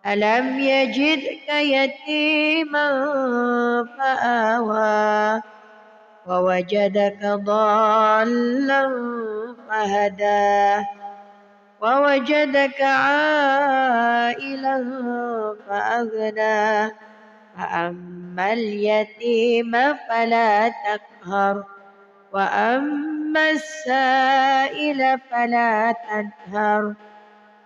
ألم يجدك يتيما فآوى ووجدك ضالا فهدى ووجدك عائلا فأغنى فأما اليتيم فلا تقهر وأما السائل فلا تنهر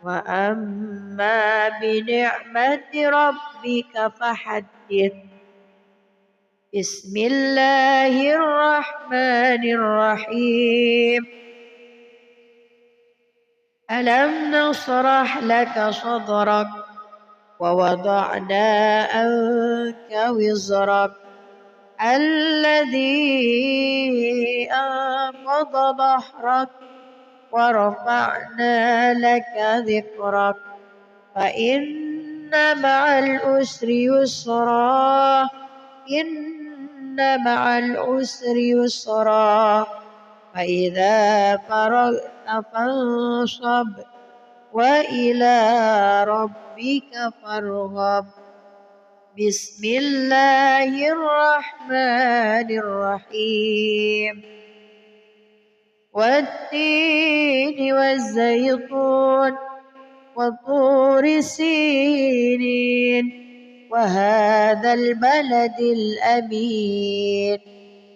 وأما بنعمة ربك فحدث بسم الله الرحمن الرحيم ألم نشرح لك صدرك ووضعنا عنك وزرك الذي أنقض ظهرك ورفعنا لك ذكرك فإن مع العسر يسرا إن مع العسر يسرا فإذا فرغت فانصب وإلى ربك فارغب بسم الله الرحمن الرحيم والتين والزيتون وطور سينين وهذا البلد الأمين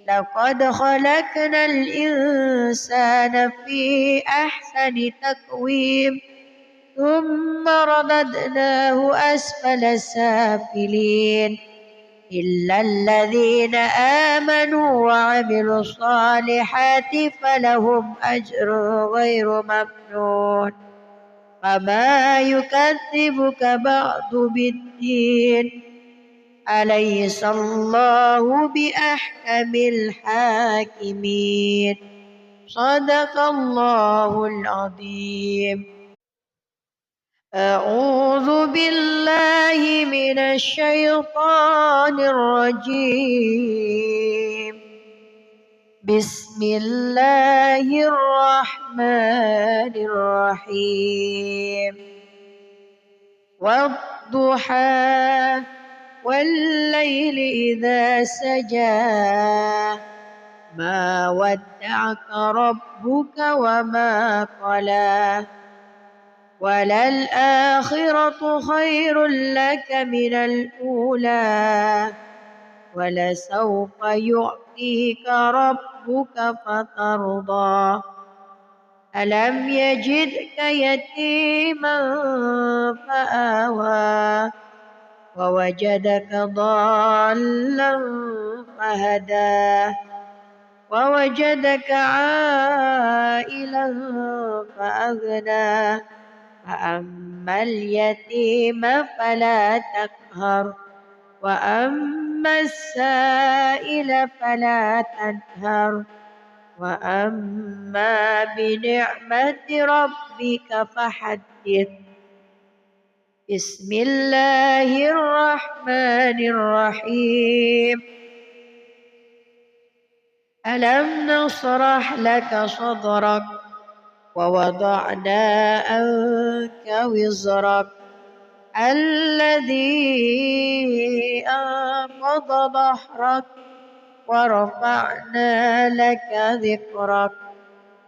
لقد خلقنا الإنسان في أحسن تقويم ثم رددناه أسفل سافلين إلا الذين آمنوا وعملوا الصالحات فلهم أجر غير ممنون فما يكذبك بعد بالدين أليس الله بأحكم الحاكمين صدق الله العظيم. أعوذ بالله من الشيطان الرجيم بسم الله الرحمن الرحيم والضحى والليل إذا سجى ما ودعك ربك وما قلى وللآخرة خير لك من الأولى ولسوف يعطيك ربك فترضى ألم يجدك يتيما فآوى ووجدك ضالا فهدى ووجدك عائلا فأغنى فأما اليتيم فلا تقهر وأما السائل فلا تنهر وأما بنعمة ربك فحدث. بسم الله الرحمن الرحيم. ألم نشرح لك صدرك ووضعنا عنك وزرك الذي أنقض ظهرك ورفعنا لك ذكرك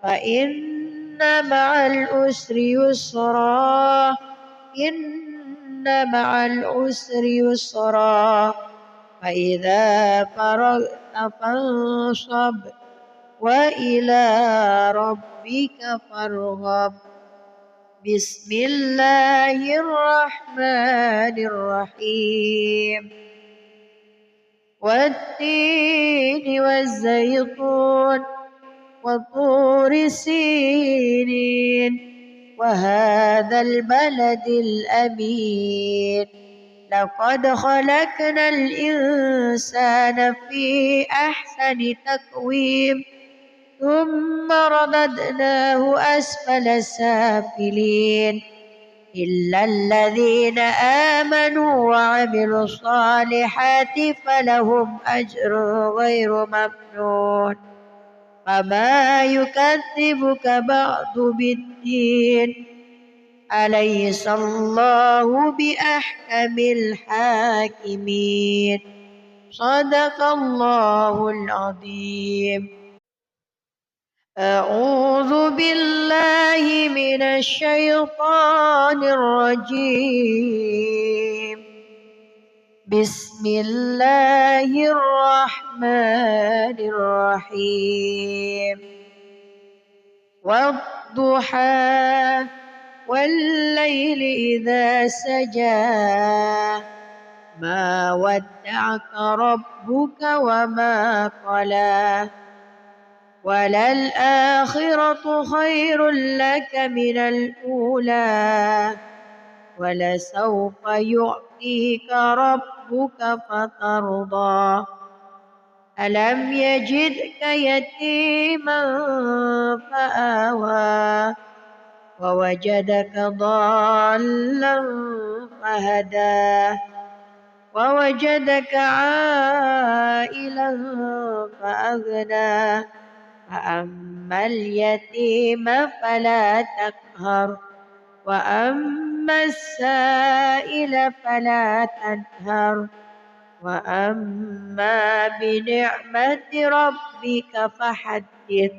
فإن مع العسر يسرا إن مع العسر يسرا فإذا فرغت فانصب وإلى ربك فارغب. بسم الله الرحمن الرحيم. والتين والزيتون وطور سينين وهذا البلد الأمين لقد خلقنا الإنسان في أحسن تقويم ثم رددناه أسفل سافلين إلا الذين آمنوا وعملوا الصالحات فلهم أجر غير ممنون فما يكذبك بعد بالدين أليس الله بأحكم الحاكمين. صدق الله العظيم. أعوذ بالله من الشيطان الرجيم. بسم الله الرحمن الرحيم. والضحى والليل إذا سجى ما ودعك ربك وما قلى وللآخرة خير لك من الأولى ولسوف يعطيك ربك فترضى ألم يجدك يتيما فآوى ووجدك ضالا فهدى ووجدك عائلا فأغنى فأما اليتيم فلا تقهر وأما السائل فلا تنهر وأما بنعمة ربك فحدث.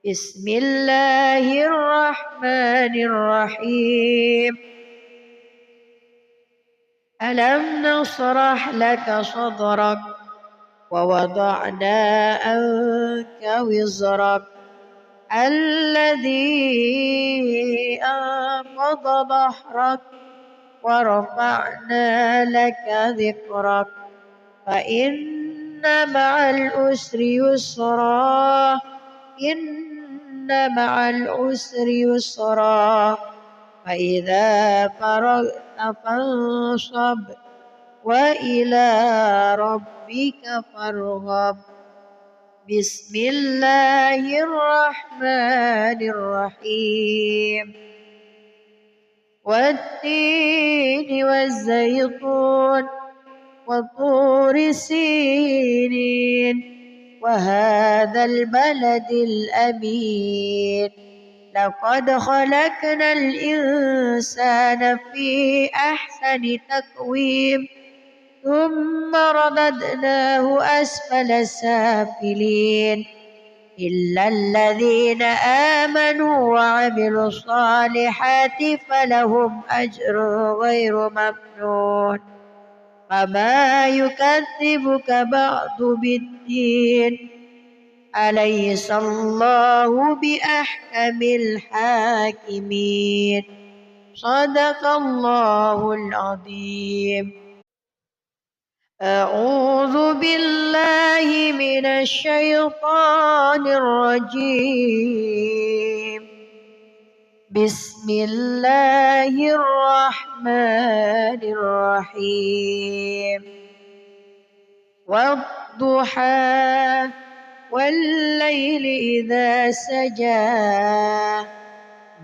بسم الله الرحمن الرحيم. ألم نشرح لك صدرك ووضعنا عنك وزرك الذي أنقض ظهرك ورفعنا لك ذكرك فإن مع العسر يسرا إن مع العسر يسرا فإذا فرغت فانصب وإلى ربك فارغب. بسم الله الرحمن الرحيم. والتين والزيتون وطور سينين وهذا البلد الأمين لقد خلقنا الإنسان في أحسن تقويم ثم رددناه أسفل سافلين إلا الذين آمنوا وعملوا الصالحات فلهم أجر غير ممنون فما يكذبك بعد بالدين أليس الله بأحكم الحاكمين. صدق الله العظيم. أعوذ بالله من الشيطان الرجيم. بسم الله الرحمن الرحيم. والضحى والليل إذا سجى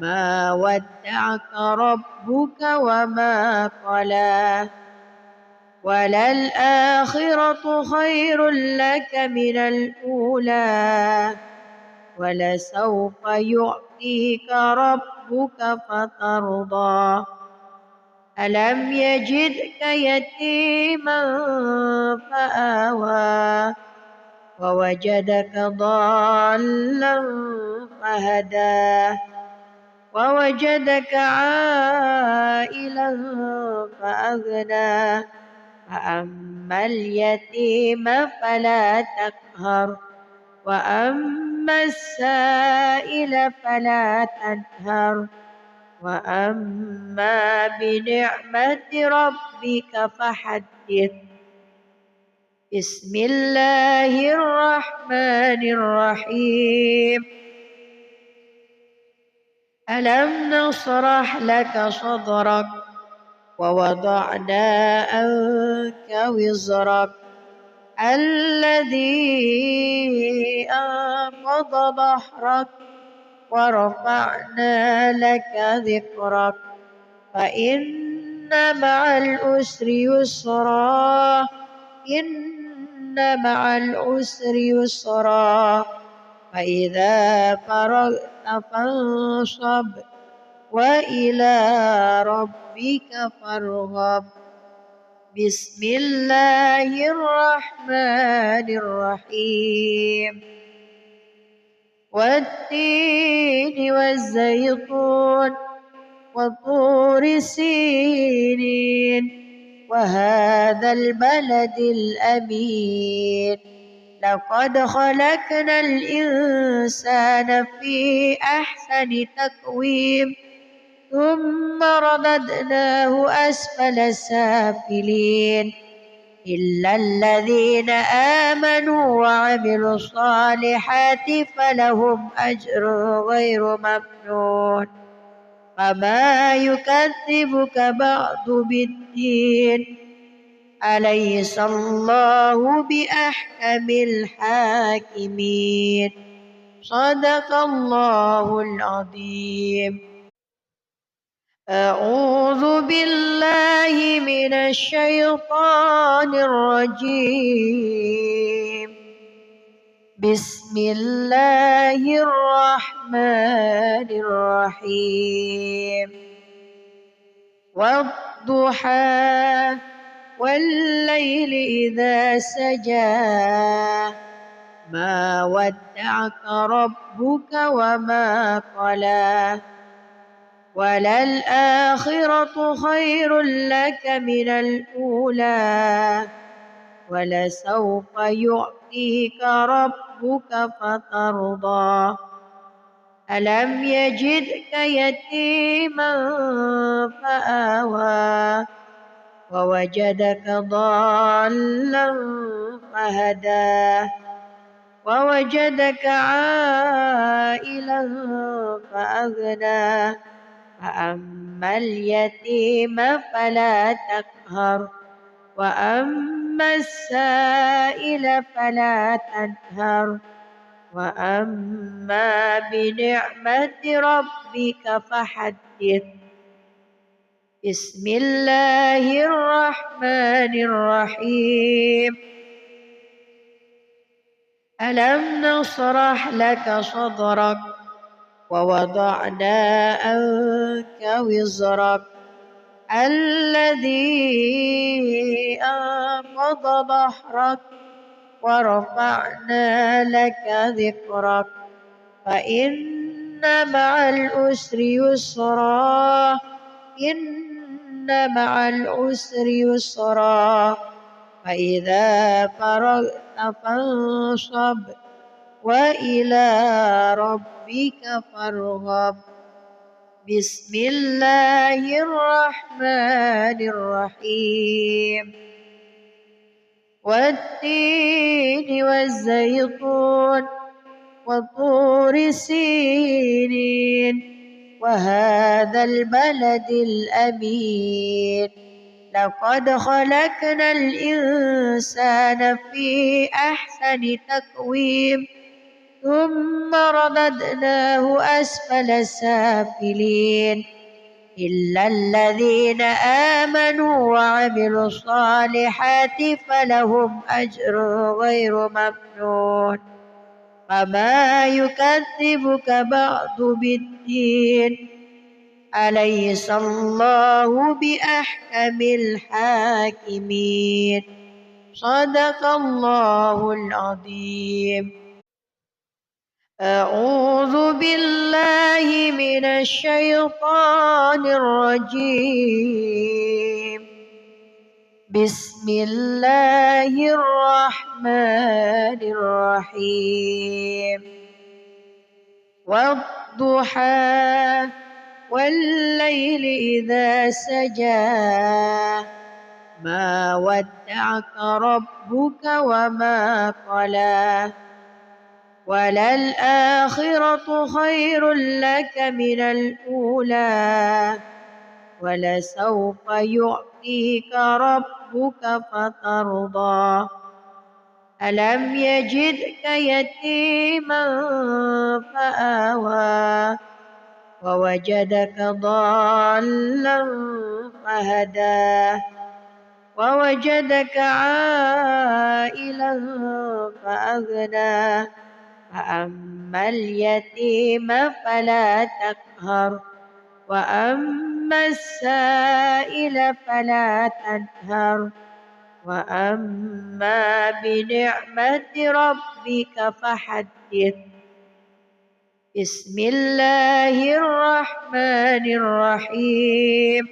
ما ودعك ربك وما قلى وللآخرة خير لك من الأولى ولسوف يعطيك ربك فترضى ألم يجدك يتيما فآوى ووجدك ضالا فهدى ووجدك عائلا فأغنى فأما اليتيم فلا تقهر وأما السائل فلا تنهر وأما بنعمة ربك فحدث. بسم الله الرحمن الرحيم. ألم نشرح لك صدرك ووضعنا عنك وزرك الذي أنقض ظهرك ورفعنا لك ذكرك فإن مع العسر يسرا إن مع العسر يسرا فإذا فرغت فانصب وإلى ربك فارغب. بسم الله الرحمن الرحيم. والتين والزيتون وطور سينين وهذا البلد الأمين لقد خلقنا الإنسان في أحسن تقويم ثم رددناه أسفل سافلين إلا الذين آمنوا وعملوا الصالحات فلهم أجر غير ممنون فما يكذبك بعد بالدين أليس الله بأحكم الحاكمين. صدق الله العظيم. أعوذ بالله من الشيطان الرجيم. بسم الله الرحمن الرحيم. والضحى والليل إذا سجى ما ودعك ربك وما قلى وللآخرة خير لك من الأولى ولسوف يعطيك ربك فترضى ألم يجدك يتيما فآوى ووجدك ضالا فهدى ووجدك عائلا فأغنى فأما اليتيم فلا تقهر وأما السائل فلا تنهر وأما بنعمة ربك فحدث. بسم الله الرحمن الرحيم. ألم نشرح لك صدرك ووضعنا عنك وزرك الذي أنقض ظهرك ورفعنا لك ذكرك فإن مع العسر يسرا إن مع العسر يسرا فإذا فرغت فانصب وإلى ربك فارغب. بسم الله الرحمن الرحيم. والتين والزيتون وطور سينين وهذا البلد الأمين لقد خلقنا الإنسان في أحسن تقويم ثم رددناه أسفل سافلين إلا الذين آمنوا وعملوا الصالحات فلهم أجر غير ممنون. فما يكذبك بعد بالدين أليس الله بأحكم الحاكمين. صدق الله العظيم. أعوذ بالله من الشيطان الرجيم. بسم الله الرحمن الرحيم. والضحى والليل إذا سجى ما ودعك ربك وما قلى وللآخرة خير لك من الأولى ولسوف يعطيك ربك فترضى. ألم يجدك يتيما فآوى ووجدك ضالا فهدى ووجدك عائلا فأغنى فأما اليتيم فلا تقهر وأما السائل فلا تنهر وأما بنعمة ربك فحدث. بسم الله الرحمن الرحيم.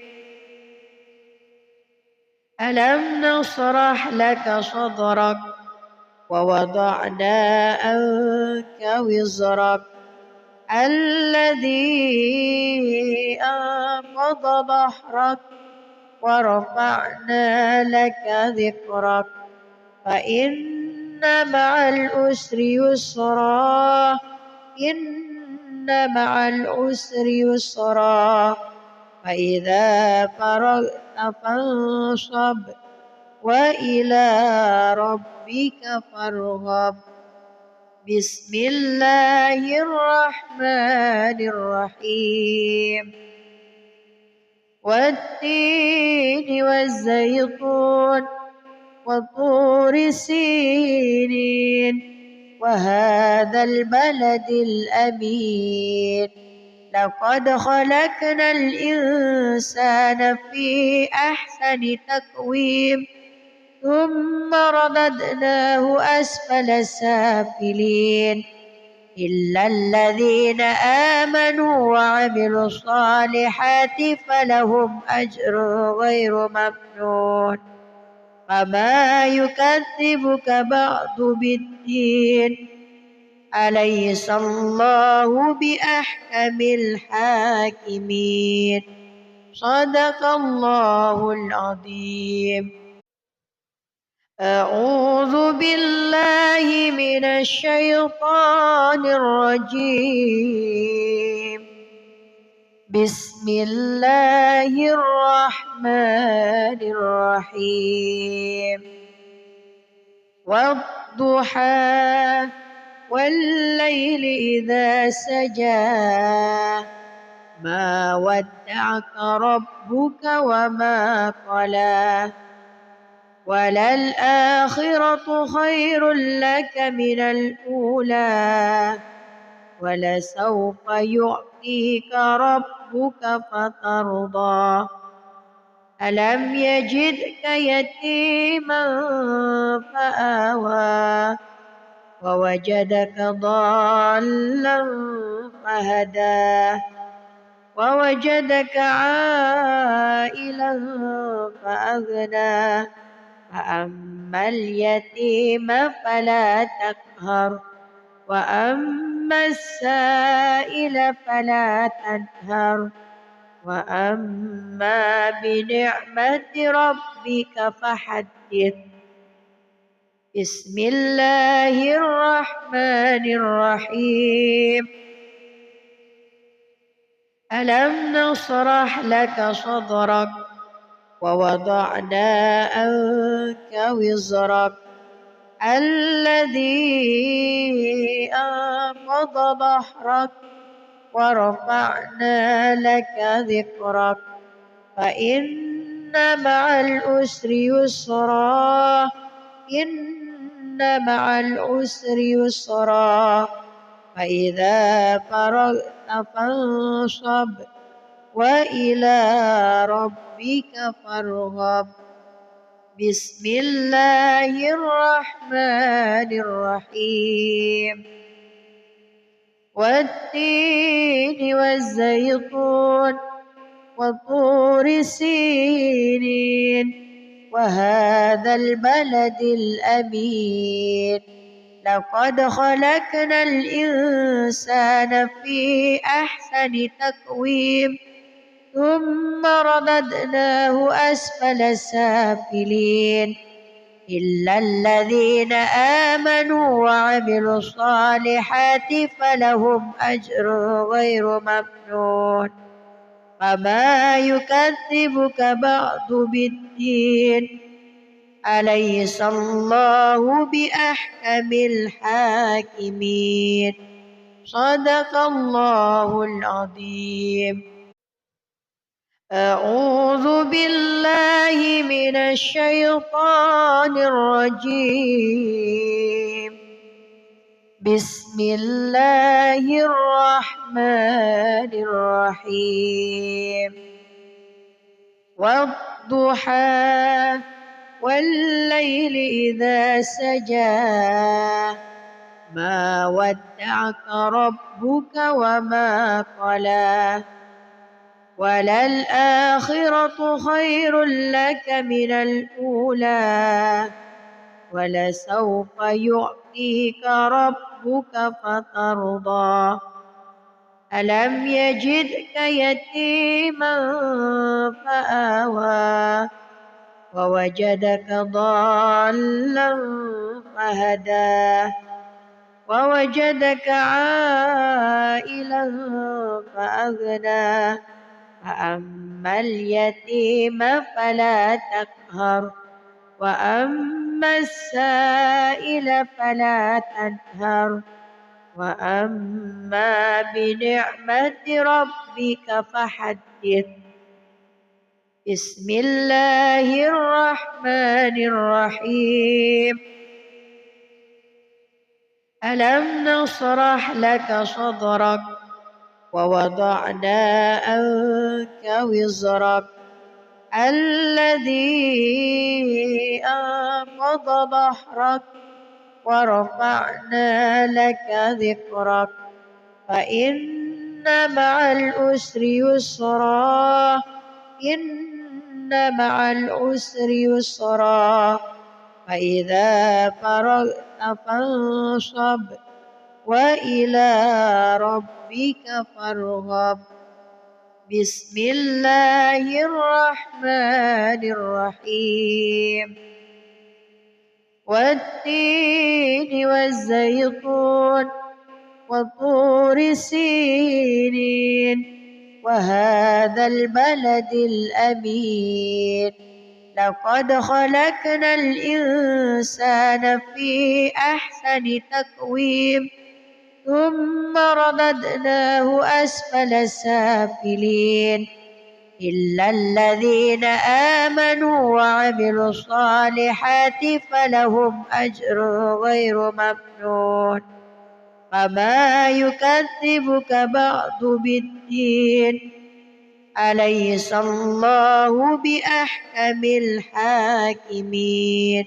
ألم نشرح لك صدرك ووضعنا عنك وزرك الذي أنقض ظهرك ورفعنا لك ذكرك فإن مع العسر يسرا إن مع العسر يسرا فإذا فرغت فانصب وإلى ربك فارغب. بسم الله الرحمن الرحيم. والتين والزيتون وطور سينين وهذا البلد الأمين لقد خلقنا الإنسان في أحسن تقويم ثم رددناه أسفل سافلين إلا الذين آمنوا وعملوا الصالحات فلهم أجر غير ممنون. فما يكذبك بعد بالدين أليس الله بأحكم الحاكمين. صدق الله العظيم. أعوذ بالله من الشيطان الرجيم. بسم الله الرحمن الرحيم. والضحى والليل إذا سجى ما ودعك ربك وما قلى وللآخرة خير لك من الأولى ولسوف يعطيك ربك فترضى. ألم يجدك يتيما فآوى ووجدك ضالا فهدى ووجدك عائلا فأغنى فأما اليتيم فلا تقهر وأما السائل فلا تنهر وأما بنعمة ربك فحدث. بسم الله الرحمن الرحيم. ألم نشرح لك صدرك ووضعنا عنك وزرك الذي أنقض ظهرك ورفعنا لك ذكرك فإن مع العسر يسرا إن مع العسر يسرا فإذا فرغت فانصب وإلى ربك فارغب. بسم الله الرحمن الرحيم. والتين والزيتون وطور سينين وهذا البلد الأمين لقد خلقنا الإنسان في أحسن تقويم ثم رددناه أسفل سافلين إلا الذين آمنوا وعملوا الصالحات فلهم أجر غير ممنون. فما يكذبك بعد بالدين أليس الله بأحكم الحاكمين. صدق الله العظيم. أعوذ بالله من الشيطان الرجيم. بسم الله الرحمن الرحيم. والضحى والليل إذا سجى ما ودعك ربك وما قلى وللآخرة خير لك من الأولى ولسوف يعطيك ربك فترضى. ألم يجدك يتيما فآوى ووجدك ضالا فهدى ووجدك عائلا فأغنى فأما اليتيم فلا تقهر وأما السائل فلا تنهر وأما بنعمة ربك فحدث. بسم الله الرحمن الرحيم. ألم نشرح لك صدرك ووضعنا عنك وزرك الذي أنقض ظهرك ورفعنا لك ذكرك فإن مع العسر يسرا إن مع العسر يسرا فإذا فرغت فانصب وإلى ربك فارغب. بسم الله الرحمن الرحيم. والتين والزيتون وطور سينين وهذا البلد الأمين لقد خلقنا الإنسان في أحسن تقويم ثم رددناه أسفل سافلين إلا الذين آمنوا وعملوا الصالحات فلهم أجر غير ممنون. فما يكذبك بعد بالدين أليس الله بأحكم الحاكمين.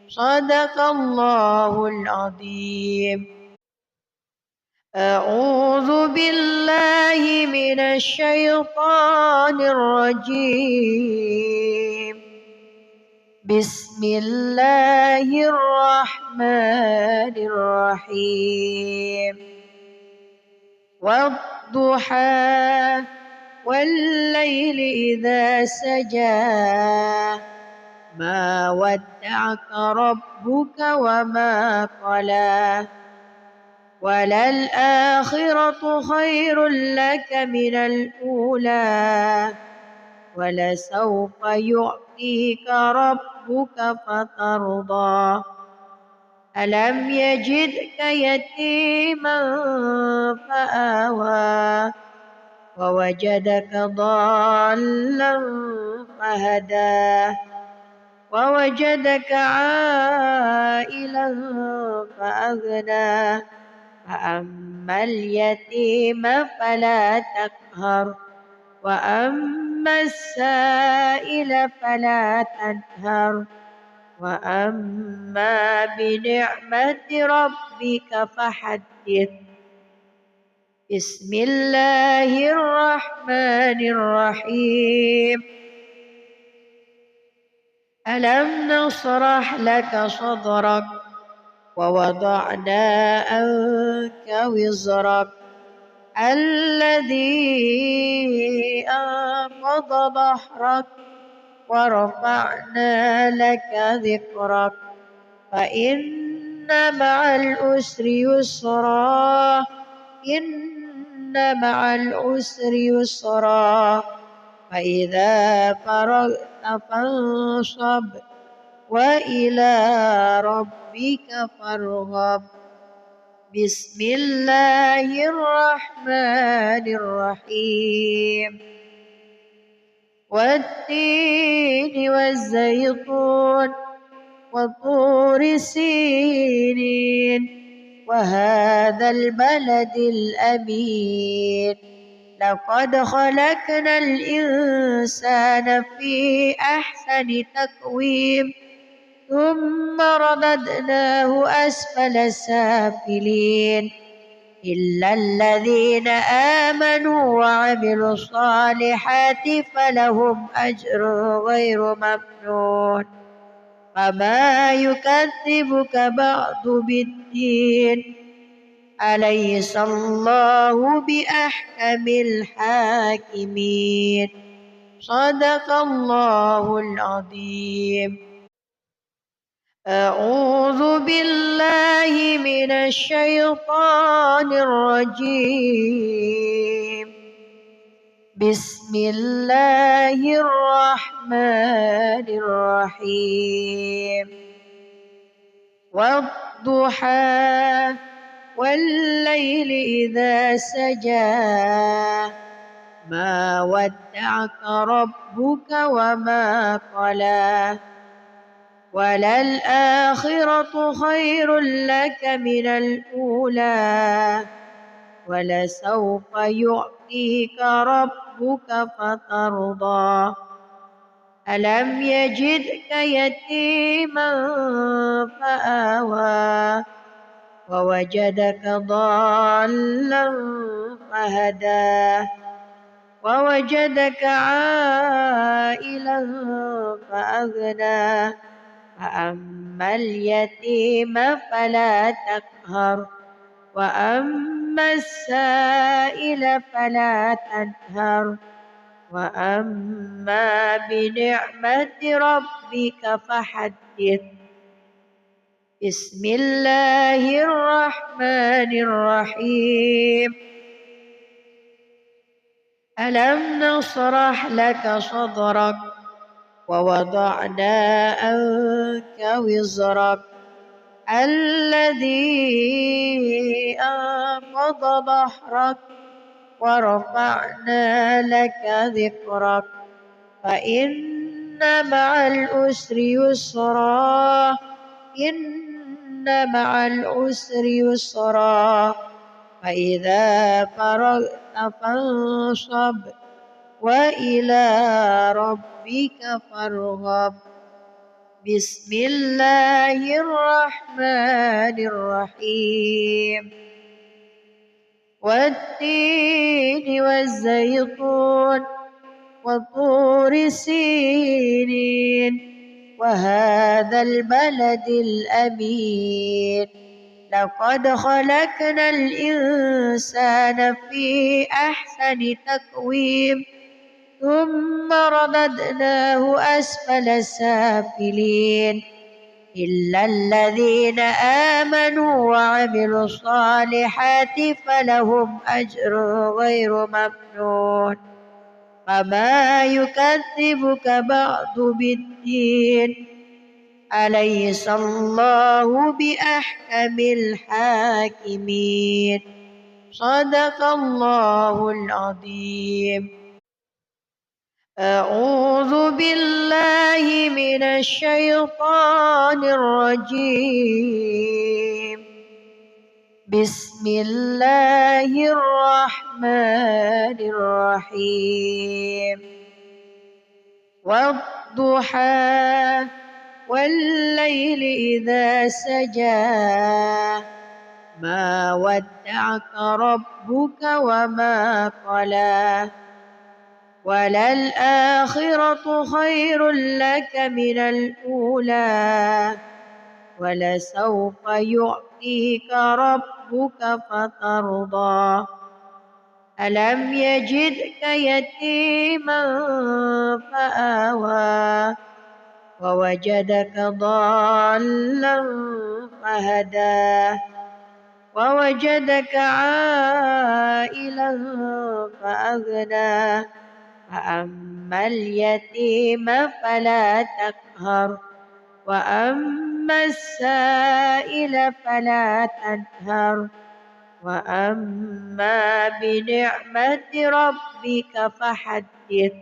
صدق الله العظيم. أعوذ بالله من الشيطان الرجيم. بسم الله الرحمن الرحيم والضحى والليل إذا سجى ما ودعك ربك وما قلى وللآخرة خير لك من الأولى ولسوف يعطيك ربك فترضى ألم يجدك يتيما فآوى ووجدك ضالا فهدى ووجدك عائلا فأغنى فأما اليتيم فلا تقهر وأما السائل فلا تنهر وأما بنعمة ربك فحدث بسم الله الرحمن الرحيم ألم نشرح لك صدرك ووضعنا عنك وزرك الذي أنقض ظهرك ورفعنا لك ذكرك فإن مع العسر يسرا إن مع العسر يسرا فإذا فرغت فانصب وإلى ربك فارغب بسم الله الرحمن الرحيم والتين والزيتون وطور سينين وهذا البلد الأمين لقد خلقنا الإنسان في أحسن تقويم ثم رددناه أسفل سافلين إلا الذين آمنوا وعملوا الصالحات فلهم أجر غير ممنون فما يكذبك بعد بالدين أليس الله بأحكم الحاكمين صدق الله العظيم أعوذ بالله من الشيطان الرجيم بسم الله الرحمن الرحيم والضحى والليل إذا سجى ما ودعك ربك وما قلى وللآخرة خير لك من الأولى ولسوف يعطيك ربك فترضى ألم يجدك يتيما فآوى ووجدك ضالا فهدى ووجدك عائلا فأغنى فأما اليتيم فلا تقهر وأما السائل فلا تنهر وأما بنعمة ربك فحدث بسم الله الرحمن الرحيم ألم نشرح لك صدرك ووضعنا عنك وزرك الذي أنقض ظهرك ورفعنا لك ذكرك فإن مع العسر يسرا إن مع العسر يسرا فإذا فرغت فانصب وإلى ربك فارغب بسم الله الرحمن الرحيم والتين والزيتون وطور سينين وهذا البلد الأمين لقد خلقنا الإنسان في أحسن تقويم ثم رددناه أسفل سافلين إلا الذين آمنوا وعملوا الصالحات فلهم أجر غير ممنون وما يكذبك بعد بالدين أليس الله بأحكم الحاكمين صدق الله العظيم. أعوذ بالله من الشيطان الرجيم بسم الله الرحمن الرحيم والضحى والليل إذا سجى ما ودعك ربك وما قلى وللآخرة خير لك من الأولى ولسوف يعطيك ربك فترضى ألم يجدك يتيما فآوى ووجدك ضالا فهدى ووجدك عائلا فأغنى فأما اليتيم فلا تقهر وأما السائل فلا تنهر وأما بنعمة ربك فحدث.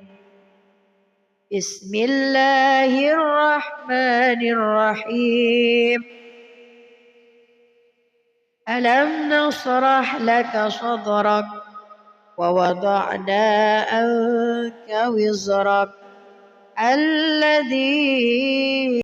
بسم الله الرحمن الرحيم ألم نشرح لك صدرك ووضعنا عنك وزرك الذي